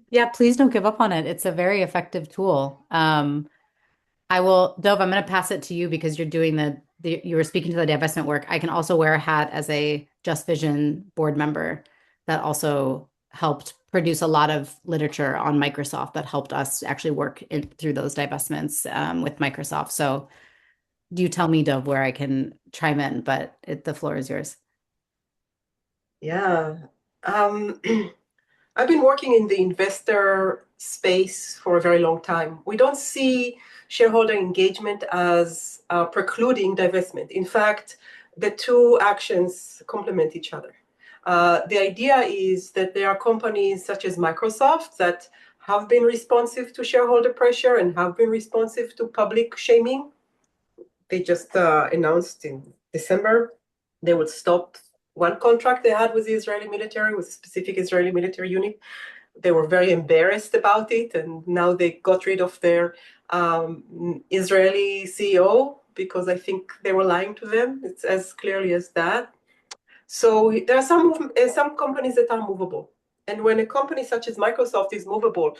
Yeah, please don't give up on it. It's a very effective tool. I will, Dove, I'm going to pass it to you because you're doing you were speaking to the divestment work. I can also wear a hat as a Just Vision board member that also helped produce a lot of literature on Microsoft that helped us actually work through those divestments with Microsoft. So you tell me, Dove, where I can chime in, but the floor is yours. Yeah. Um, I've been working in the investor space for a very long time. We don't see shareholder engagement as precluding divestment. In fact, the two actions complement each other. The idea is that there are companies such as Microsoft that have been responsive to shareholder pressure and have been responsive to public shaming. They just announced in December they would stop one contract they had with the Israeli military, with a specific Israeli military unit. They were very embarrassed about it, and now they got rid of their Israeli CEO because I think they were lying to them. It's as clearly as that. So there are some companies that are movable, and when a company such as Microsoft is movable,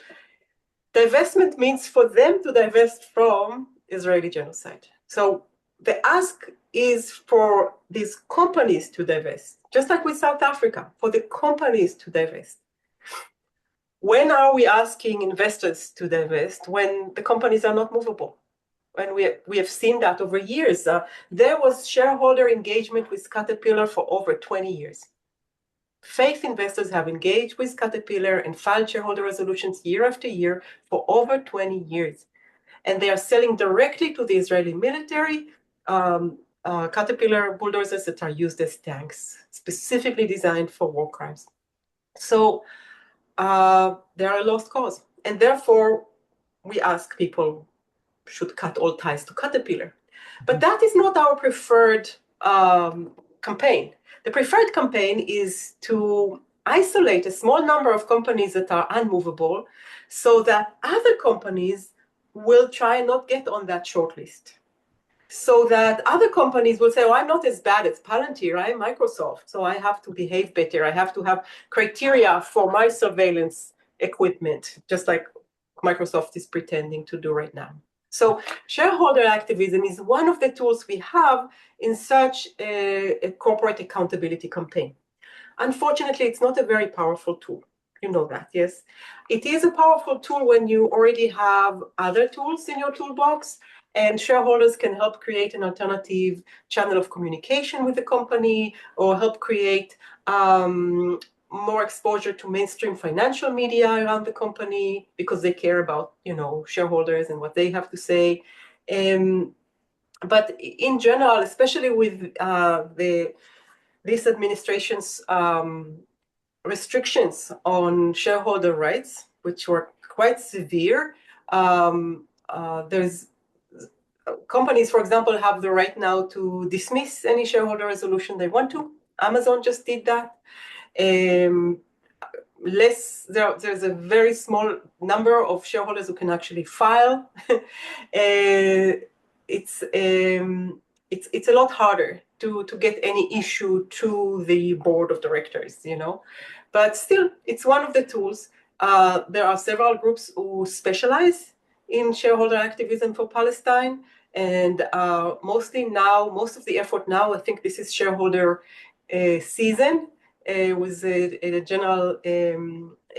divestment means for them to divest from Israeli genocide. So the ask is for these companies to divest, just like with South Africa, for the companies to divest. When are we asking investors to divest? When the companies are not movable. And we have seen that over years. There was shareholder engagement with Caterpillar for over 20 years. Faith investors have engaged with Caterpillar and filed shareholder resolutions year after year for over 20 years. And they are selling directly to the Israeli military Caterpillar bulldozers that are used as tanks, specifically designed for war crimes. So they are a lost cause. And therefore, we ask people should cut all ties to Caterpillar. But that is not our preferred campaign. The preferred campaign is to isolate a small number of companies that are unmovable so that other companies will try and not get on that shortlist. So that other companies will say, oh, I'm not as bad as Palantir, I'm Microsoft, so I have to behave better. I have to have criteria for my surveillance equipment, just like Microsoft is pretending to do right now. So shareholder activism is one of the tools we have in such a corporate accountability campaign. Unfortunately, it's not a very powerful tool. You know that, yes? It is a powerful tool when you already have other tools in your toolbox, and shareholders can help create an alternative channel of communication with the company or help create more exposure to mainstream financial media around the company because they care about, shareholders and what they have to say. But in general, especially with this administration's restrictions on shareholder rights, which were quite severe, there's companies, for example, have the right now to dismiss any shareholder resolution they want to. Amazon just did that. There's a very small number of shareholders who can actually file. It's a lot harder to get any issue to the board of directors, but still, it's one of the tools. There are several groups who specialize in shareholder activism for Palestine, and most of the effort now, I think this is shareholder season, with a general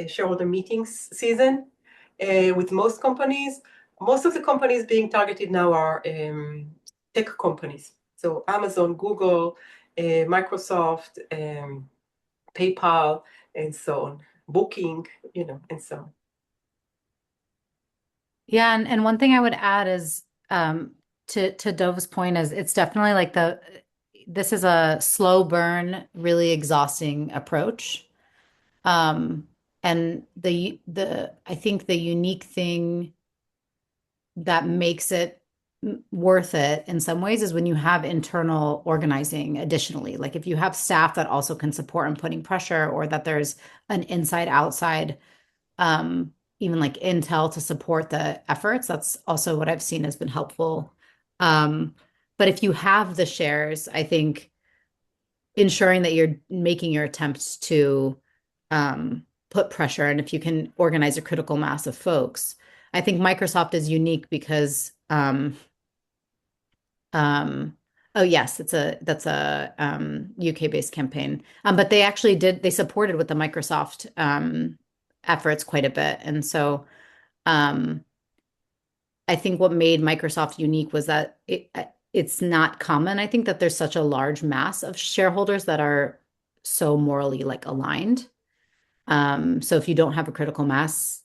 shareholder meetings season with most companies. Most of the companies being targeted now are tech companies. So Amazon, Google, Microsoft, PayPal, and so on. Booking, and so on. Yeah, and one thing I would add is to Dove's point is it's definitely like this is a slow burn, really exhausting approach. And I think the unique thing that makes it worth it in some ways is when you have internal organizing additionally. Like if you have staff that also can support and putting pressure, or that there's an inside outside even like intel to support the efforts, that's also what I've seen has been helpful. But if you have the shares, I think ensuring that you're making your attempts to put pressure, and if you can organize a critical mass of folks. I think Microsoft is unique because oh yes, that's a UK-based campaign. But they supported with the Microsoft efforts quite a bit. And so I think what made Microsoft unique was that it's not common. I think that there's such a large mass of shareholders that are so morally like aligned. So if you don't have a critical mass,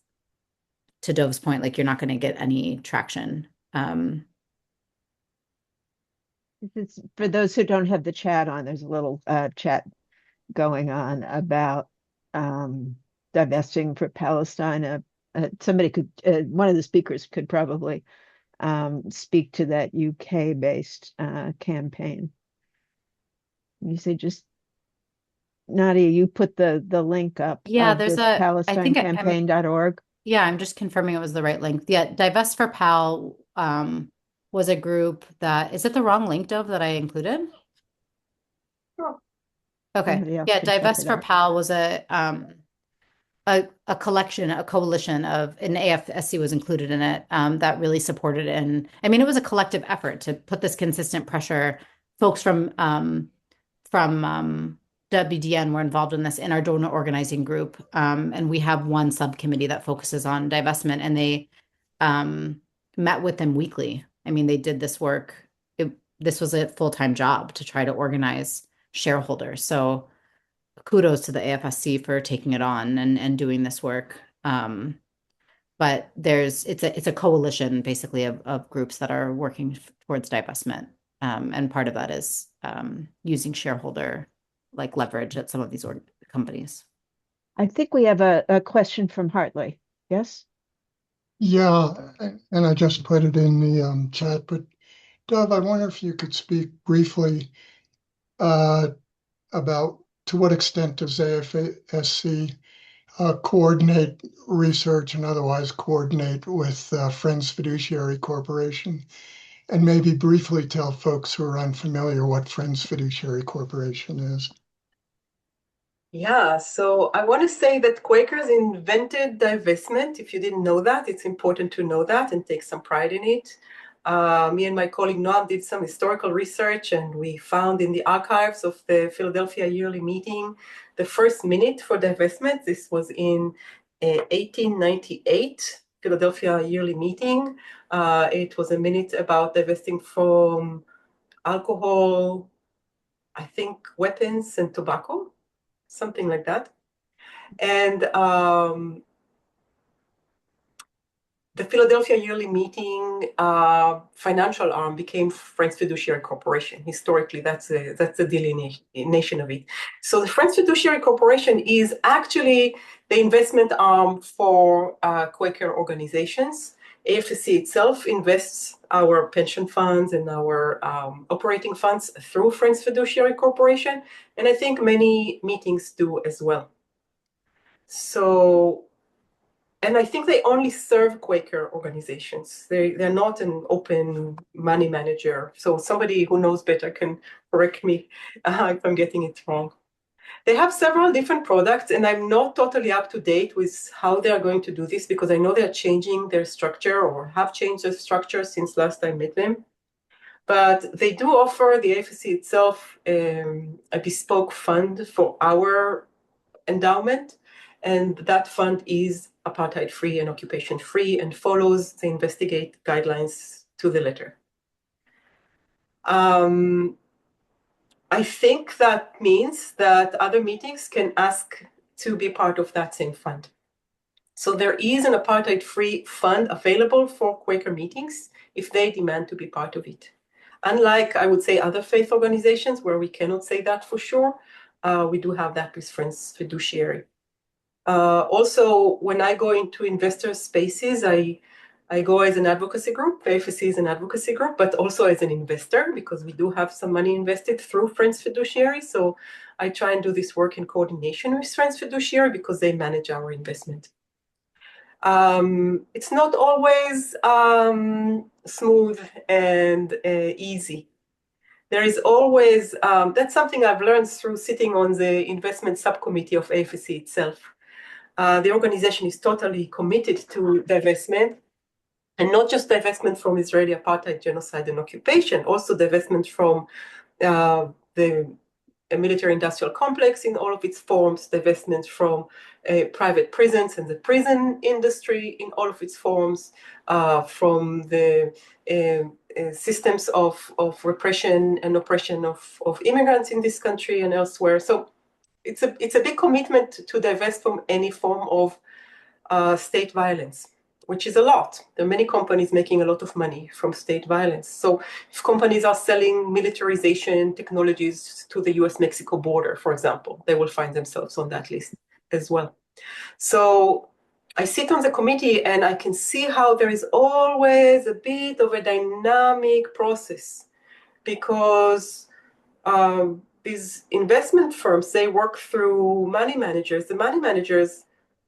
to Dove's point, like you're not going to get any traction. For those who don't have the chat on, there's a little chat going on about divesting for Palestine. Somebody could, one of the speakers could probably speak to that UK-based campaign. You say just Nadia, you put the link up Yeah, of there's this PalestineCampaign.org. Yeah, I'm just confirming it was the right link. Yeah, Divest for Pal was a group that, is it the wrong link, Dove, that I included? Oh. Okay. Yeah, Divest for Pal was a collection, a coalition of, an AFSC was included in it, that really supported I mean, it was a collective effort to put this consistent pressure. Folks from WDN were involved in this in our donor organizing group. And we have one subcommittee that focuses on divestment, and they met with them weekly. I mean, they did this work. This was a full-time job to try to organize shareholders. So kudos to the AFSC for taking it on and doing this work. But it's a coalition basically of groups that are working towards divestment. And part of that is using shareholder like leverage at some of these companies. I think we have a question from Hartley. Yes? Yeah, and I just put it in the chat, but Dov, I wonder if you could speak briefly about to what extent does AFSC coordinate research and otherwise coordinate with Friends Fiduciary Corporation, and maybe briefly tell folks who are unfamiliar what Friends Fiduciary Corporation is. Yeah, so I want to say that Quakers invented divestment. If you didn't know that, it's important to know that and take some pride in it. Me and my colleague Noam did some historical research, and we found in the archives of the Philadelphia yearly meeting the first minute for divestment. This was in 1898, Philadelphia yearly meeting. It was a minute about divesting from alcohol, I think weapons and tobacco, something like that. And the Philadelphia yearly meeting financial arm became Friends Fiduciary Corporation. Historically, that's the delineation of it. So the Friends Fiduciary Corporation is actually the investment arm for Quaker organizations. AFSC itself invests our pension funds and our operating funds through Friends Fiduciary Corporation, and I think many meetings do as well. So, and I think they only serve Quaker organizations. They're not an open money manager. So somebody who knows better can correct me if I'm getting it wrong. They have several different products, and I'm not totally up to date with how they are going to do this because I know they're changing their structure or have changed their structure since last I met them. But they do offer the AFSC itself a bespoke fund for our endowment, and that fund is apartheid-free and occupation-free and follows the investigate guidelines to the letter. I think that means that other meetings can ask to be part of that same fund. So there is an apartheid-free fund available for Quaker meetings if they demand to be part of it. Unlike, I would say, other faith organizations where we cannot say that for sure, we do have that with Friends Fiduciary. Also, when I go into investor spaces, I go as an advocacy group. AFSC is an advocacy group, but also as an investor because we do have some money invested through Friends Fiduciary. So I try and do this work in coordination with Friends Fiduciary because they manage our investment. It's not always smooth and easy. There is always, that's something I've learned through sitting on the investment subcommittee of AFSC itself. The organization is totally committed to divestment, and not just divestment from Israeli apartheid, genocide, and occupation, also divestment from the military-industrial complex in all of its forms, divestment from private prisons and the prison industry in all of its forms, from the systems of repression and oppression of immigrants in this country and elsewhere. So it's a big commitment to divest from any form of state violence, which is a lot. There are many companies making a lot of money from state violence. So if companies are selling militarization technologies to the US-Mexico border, for example, they will find themselves on that list as well. So I sit on the committee and I can see how there is always a bit of a dynamic process because these investment firms, they work through money managers. The money managers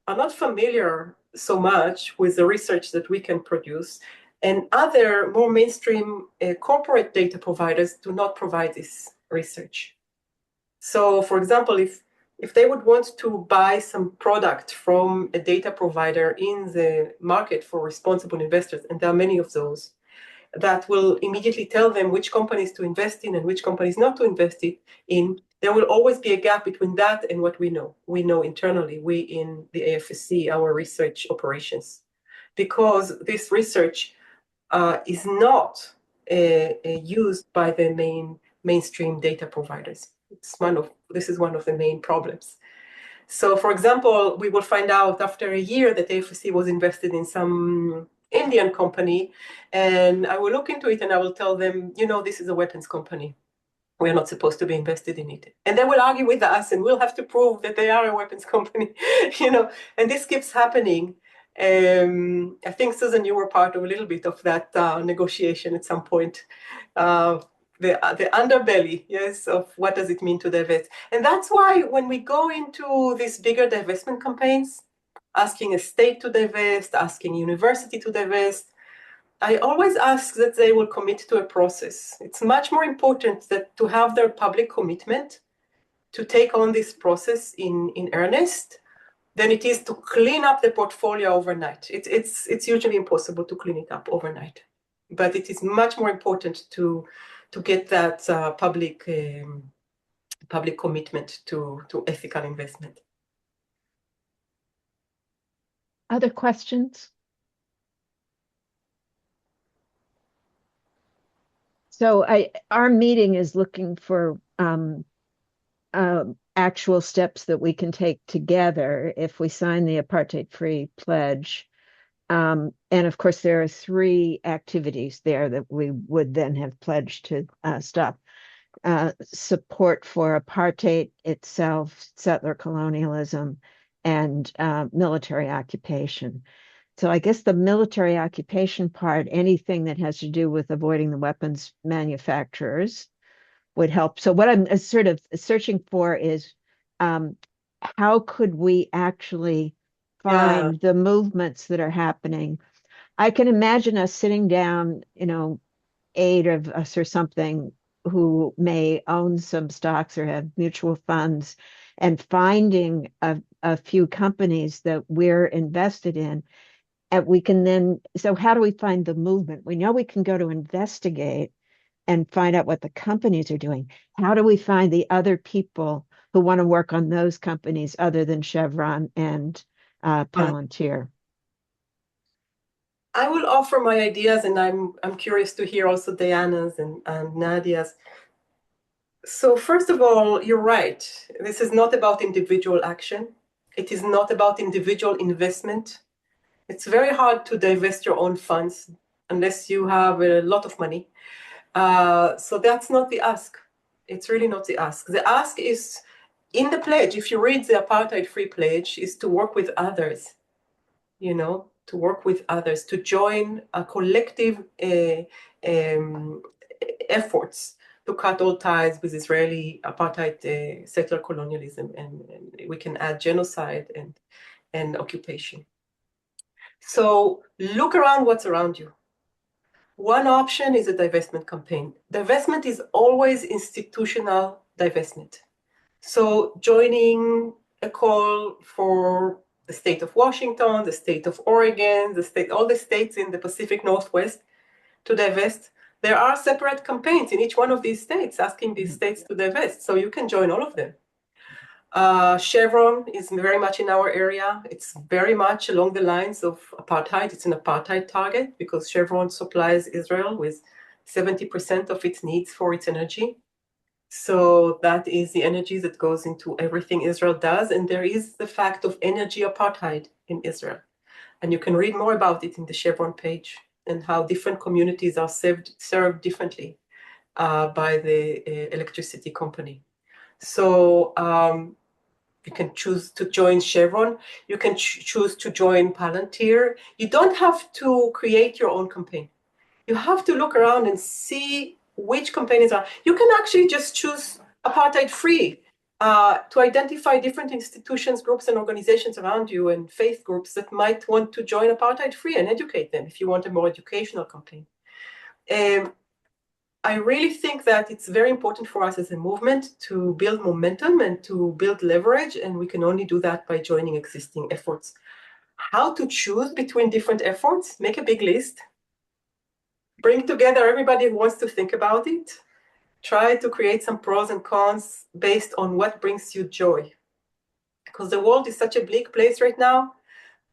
are not familiar so much with the research that we can produce, and other more mainstream corporate data providers do not provide this research. So, for example, if they would want to buy some product from a data provider in the market for responsible investors, and there are many of those, that will immediately tell them which companies to invest in and which companies not to invest in, there will always be a gap between that and what we know. We know internally, we in the AFSC, our research operations, because this research is not used by the mainstream data providers. This is one of the main problems. So, for example, we will find out after a year that AFSC was invested in some Indian company, and I will look into it and I will tell them, this is a weapons company. We're not supposed to be invested in it. And they will argue with us and we'll have to prove that they are a weapons company, and this keeps happening. I think, Susan, you were part of a little bit of that negotiation at some point. The underbelly, yes, of what does it mean to divest. And that's why when we go into these bigger divestment campaigns, asking a state to divest, asking university to divest, I always ask that they will commit to a process. It's much more important that to have their public commitment to take on this process in earnest than it is to clean up the portfolio overnight. It's usually impossible to clean it up overnight, but it is much more important to get that public commitment to ethical investment. Other questions? So our meeting is looking for actual steps that we can take together if we sign the apartheid-free pledge. And of course, there are 3 activities there that we would then have pledged to stop. Support for apartheid itself, settler colonialism, and military occupation. So I guess the military occupation part, anything that has to do with avoiding the weapons manufacturers would help. So what I'm sort of searching for is um, how could we actually Yeah, find the movements that are happening? I can imagine us sitting down, 8 of us or something who may own some stocks or have mutual funds and finding a few companies that we're invested in. And we can then, so how do we find the movement? We know we can go to investigate and find out what the companies are doing. How do we find the other people who want to work on those companies other than Chevron and right. Palantir? I will offer my ideas, and I'm curious to hear also Diana's and Nadia's. So first of all, you're right. This is not about individual action. It is not about individual investment. It's very hard to divest your own funds unless you have a lot of money. So that's not the ask. It's really not the ask. The ask is in the pledge. If you read the apartheid-free pledge, is to work with others. To work with others, to join a collective um, efforts to cut all ties with Israeli apartheid settler colonialism, and we can add genocide and occupation. So look around what's around you. One option is a divestment campaign. Divestment is always institutional divestment. So joining a call for the state of Washington, the state of Oregon, all the states in the Pacific Northwest to divest. There are separate campaigns in each one of these states asking these states to divest. So you can join all of them. Chevron is very much in our area. It's very much along the lines of apartheid. It's an apartheid target because Chevron supplies Israel with 70% of its needs for its energy. So that is the energy that goes into everything Israel does. And there is the fact of energy apartheid in Israel. And you can read more about it in the Chevron page and how different communities are served differently by the electricity company. So you can choose to join Chevron. You can choose to join Palantir. You don't have to create your own campaign. You have to look around and see which campaigns are. You can actually just choose apartheid free to identify different institutions, groups, and organizations around you and faith groups that might want to join apartheid free and educate them if you want a more educational campaign. I really think that it's very important for us as a movement to build momentum and to build leverage, and we can only do that by joining existing efforts. How to choose between different efforts? Make a big list. Bring together everybody who wants to think about it. Try to create some pros and cons based on what brings you joy. Because the world is such a bleak place right now.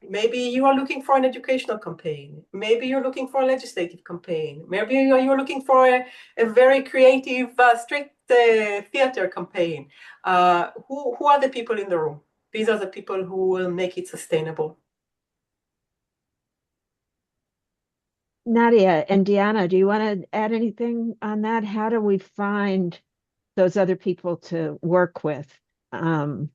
Maybe you are looking for an educational campaign. Maybe you're looking for a legislative campaign. Maybe you're looking for a very creative street theater campaign. Who are the people in the room? These are the people who will make it sustainable. Nadia and Deanna, do you want to add anything on that? How do we find those other people to work with Well,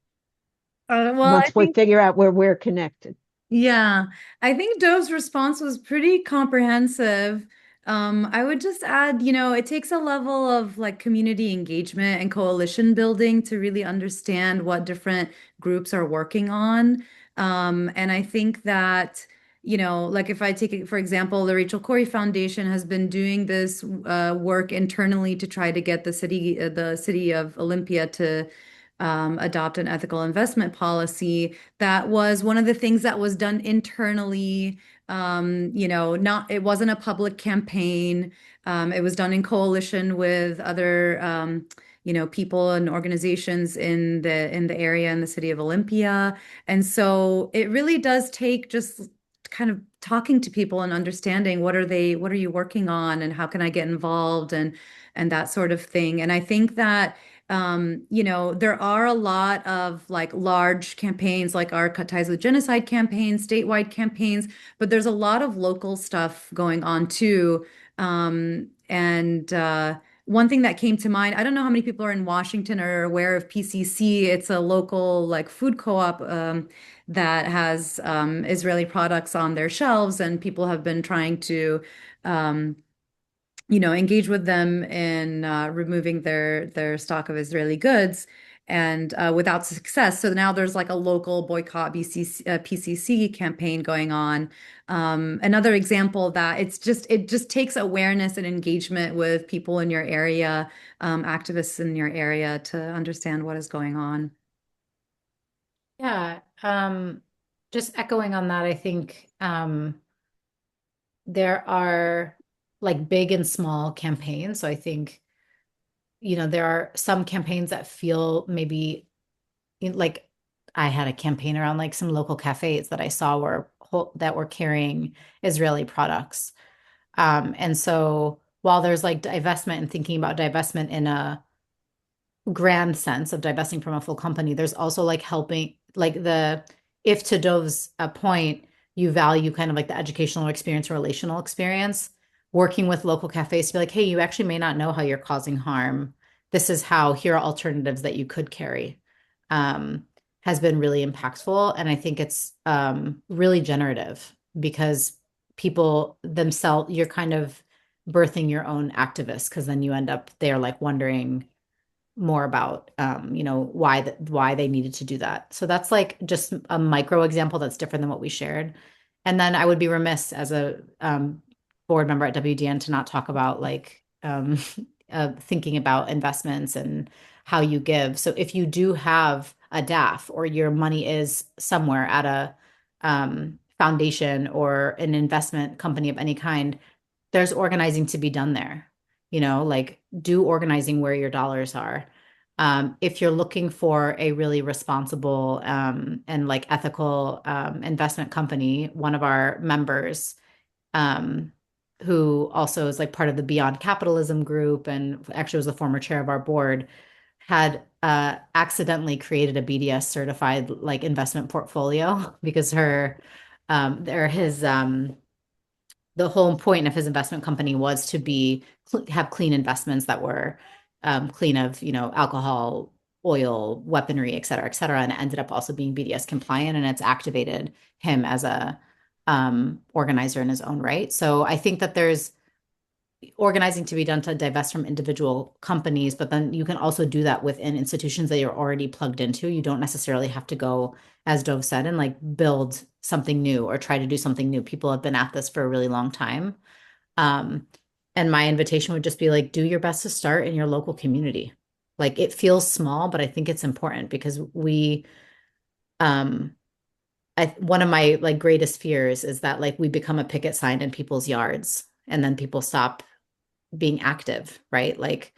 I once we think figure out where we're connected? Yeah, I think Dove's response was pretty comprehensive. I would just add, it takes a level of like community engagement and coalition building to really understand what different groups are working on. And I think that, like if I take it, for example, the Rachel Corrie Foundation has been doing this work internally to try to get the city of Olympia to adopt an ethical investment policy. That was one of the things that was done internally. It wasn't a public campaign. It was done in coalition with other, people and organizations in the area in the city of Olympia. And so it really does take just kind of talking to people and understanding what are you working on and how can I get involved and that sort of thing. And I think that there are a lot of like large campaigns like our Cut Ties with Genocide campaign, statewide campaigns, but there's a lot of local stuff going on too. And one thing that came to mind, I don't know how many people are in Washington or are aware of PCC. It's a local like food co-op that has Israeli products on their shelves, and people have been trying to um, engage with them in removing their stock of Israeli goods, and without success. So now there's like a local boycott PCC campaign going on. Another example that it just takes awareness and engagement with people in your area, activists in your area, to understand what is going on. Yeah, just echoing on that, I think there are like big and small campaigns. So I think, there are some campaigns that feel maybe like I had a campaign around like some local cafes that I saw that were carrying Israeli products. And so while there's like divestment and thinking about divestment in a grand sense of divesting from a full company, there's also like helping, like if to Dove's point, you value kind of like the educational experience, relational experience, working with local cafes to be like, hey, you actually may not know how you're causing harm. Here are alternatives that you could carry, has been really impactful. And I think it's really generative because people themselves, you're kind of birthing your own activists, because then you end up there like wondering more about why they needed to do that. So that's like just a micro example that's different than what we shared. And then I would be remiss as a board member at WDN to not talk about like thinking about investments and how you give. So if you do have a DAF, or your money is somewhere at a foundation or an investment company of any kind, there's organizing to be done there. Like do organizing where your dollars are. If you're looking for a really responsible and like ethical investment company, one of our members, who also is like part of the Beyond Capitalism group and actually was the former chair of our board, had accidentally created a BDS certified like investment portfolio because the whole point of his investment company was to have clean investments that were clean of, alcohol, oil, weaponry, et cetera, et cetera. And it ended up also being BDS compliant, and it's activated him as a organizer in his own right. So I think that there's organizing to be done to divest from individual companies, but then you can also do that within institutions that you're already plugged into. You don't necessarily have to go, as Dove said, and like build something new or try to do something new. People have been at this for a really long time. And my invitation would just be like, do your best to start in your local community. Like it feels small, but I think it's important because one of my like greatest fears is that like we become a picket sign in people's yards and then people stop being active, right? Like,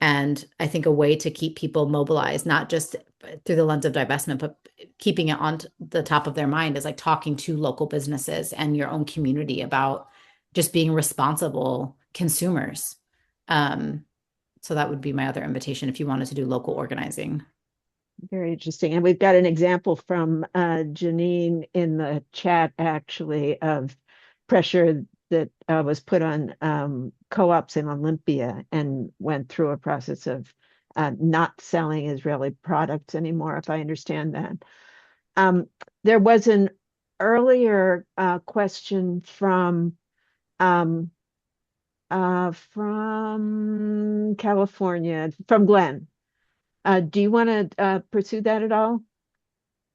and I think a way to keep people mobilized, not just through the lens of divestment, but keeping it on the top of their mind, is like talking to local businesses and your own community about just being responsible consumers. So that would be my other invitation if you wanted to do local organizing. Very interesting. And we've got an example from Janine in the chat, actually, of pressure that was put on co-ops in Olympia and went through a process of not selling Israeli products anymore, if I understand that. There was an earlier question from California, from Glenn. Do you want to pursue that at all?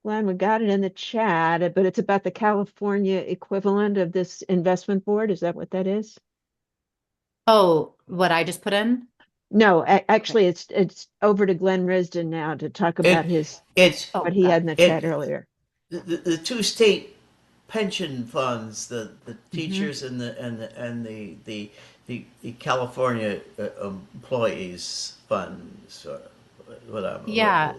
Glenn, we got it in the chat, but it's about the California equivalent of this investment board. Is that what that is? Oh, what I just put in? No, actually, it's over to Glenn Risden now to talk about what he had in the chat earlier. The two state pension funds, the teachers and the California employees funds, or whatever. Yeah.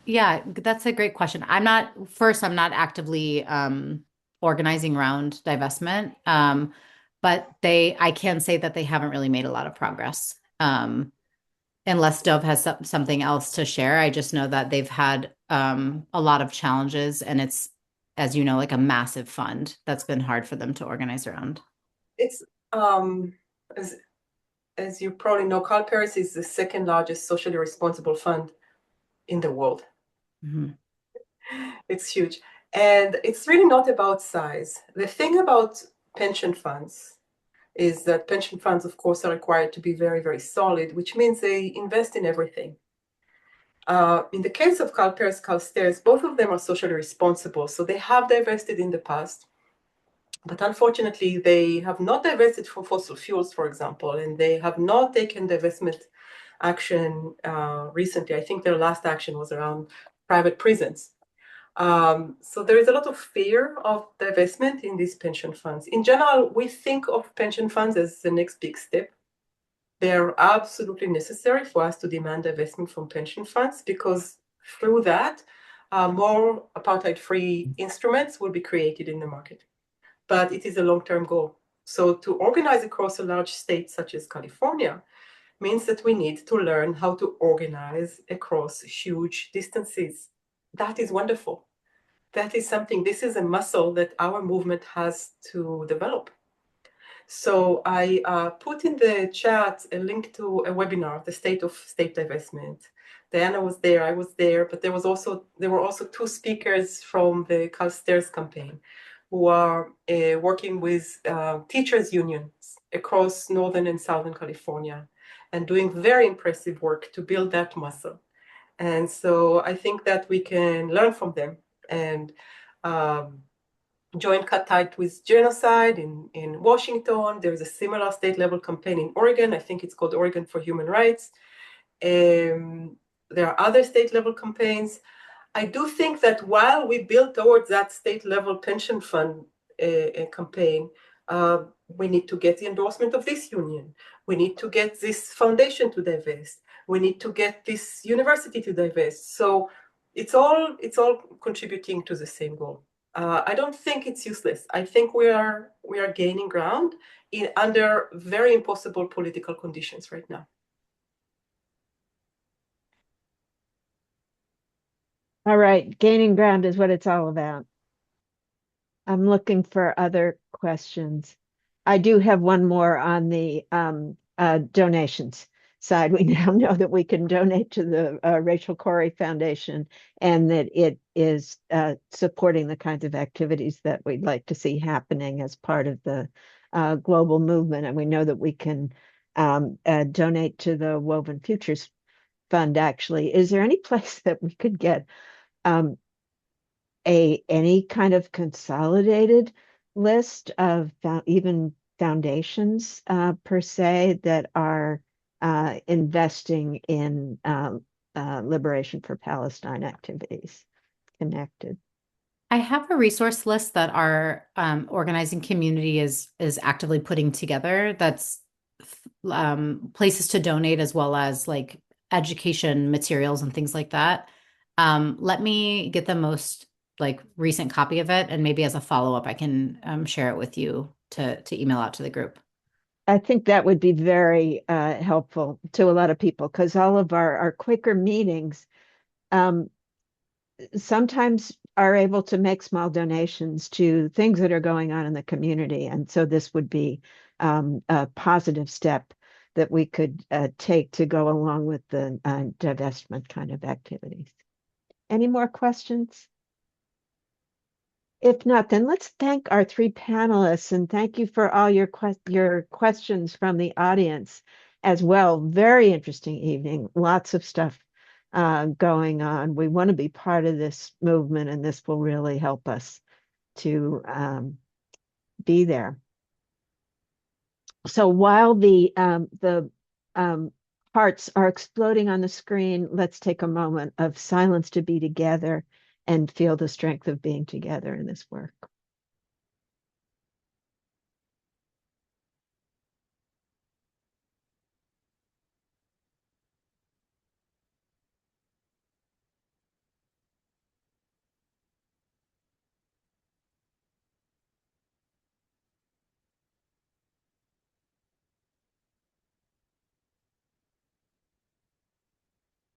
Yeah, that's a great question. I'm not actively organizing around divestment. But I can say that they haven't really made a lot of progress. Unless Dove has something else to share. I just know that they've had a lot of challenges, and it's, as you know, like a massive fund that's been hard for them to organize around. It's as you probably know, CalPERS is the second largest socially responsible fund in the world. Mhm. It's huge. And it's really not about size. The thing about pension funds is that pension funds, of course, are required to be very, very solid, which means they invest in everything. In the case of CalPERS, CalSTARS, both of them are socially responsible. So they have divested in the past. But unfortunately, they have not divested from fossil fuels, for example, and they have not taken divestment action recently. I think their last action was around private prisons. So there is a lot of fear of divestment in these pension funds. In general, we think of pension funds as the next big step. They're absolutely necessary for us to demand divestment from pension funds because through that, more apartheid-free instruments will be created in the market. But it is a long-term goal. So to organize across a large state such as California means that we need to learn how to organize across huge distances. That is wonderful. That is something, this is a muscle that our movement has to develop. So I put in the chat a link to a webinar, the state of state divestment. Diana was there, I was there, but there were also two speakers from the CalSTARS campaign who are working with teachers unions across Northern and Southern California and doing very impressive work to build that muscle. And so I think that we can learn from them and join Cut Tight with Genocide in Washington. There's a similar state level campaign in Oregon. I think it's called Oregon for Human Rights. There are other state level campaigns. I do think that while we build towards that state level pension fund campaign, we need to get the endorsement of this union. We need to get this foundation to divest. We need to get this university to divest. So it's all contributing to the same goal. I don't think it's useless. I think we are gaining ground under very impossible political conditions right now. All right, gaining ground is what it's all about. I'm looking for other questions. I do have one more on the donations side. We now know that we can donate to the Rachel Corrie Foundation and that it is supporting the kinds of activities that we'd like to see happening as part of the global movement. And we know that we can donate to the Woven Futures Fund, actually. Is there any place that we could get any kind of consolidated list of even foundations per se that are investing in liberation for Palestine activities connected? I have a resource list that our organizing community is actively putting together. That's places to donate as well as like education materials and things like that. Let me get the most like recent copy of it, and maybe as a follow-up, I can share it with you to email out to the group. I think that would be very helpful to a lot of people because all of our quicker meetings sometimes are able to make small donations to things that are going on in the community. And so this would be a positive step that we could take to go along with the divestment kind of activities. Any more questions? If not, then let's thank our three panelists and thank you for all your questions from the audience as well. Very interesting evening. Lots of stuff going on. We want to be part of this movement, and this will really help us to be there. So while the hearts are exploding on the screen, let's take a moment of silence to be together and feel the strength of being together in this work.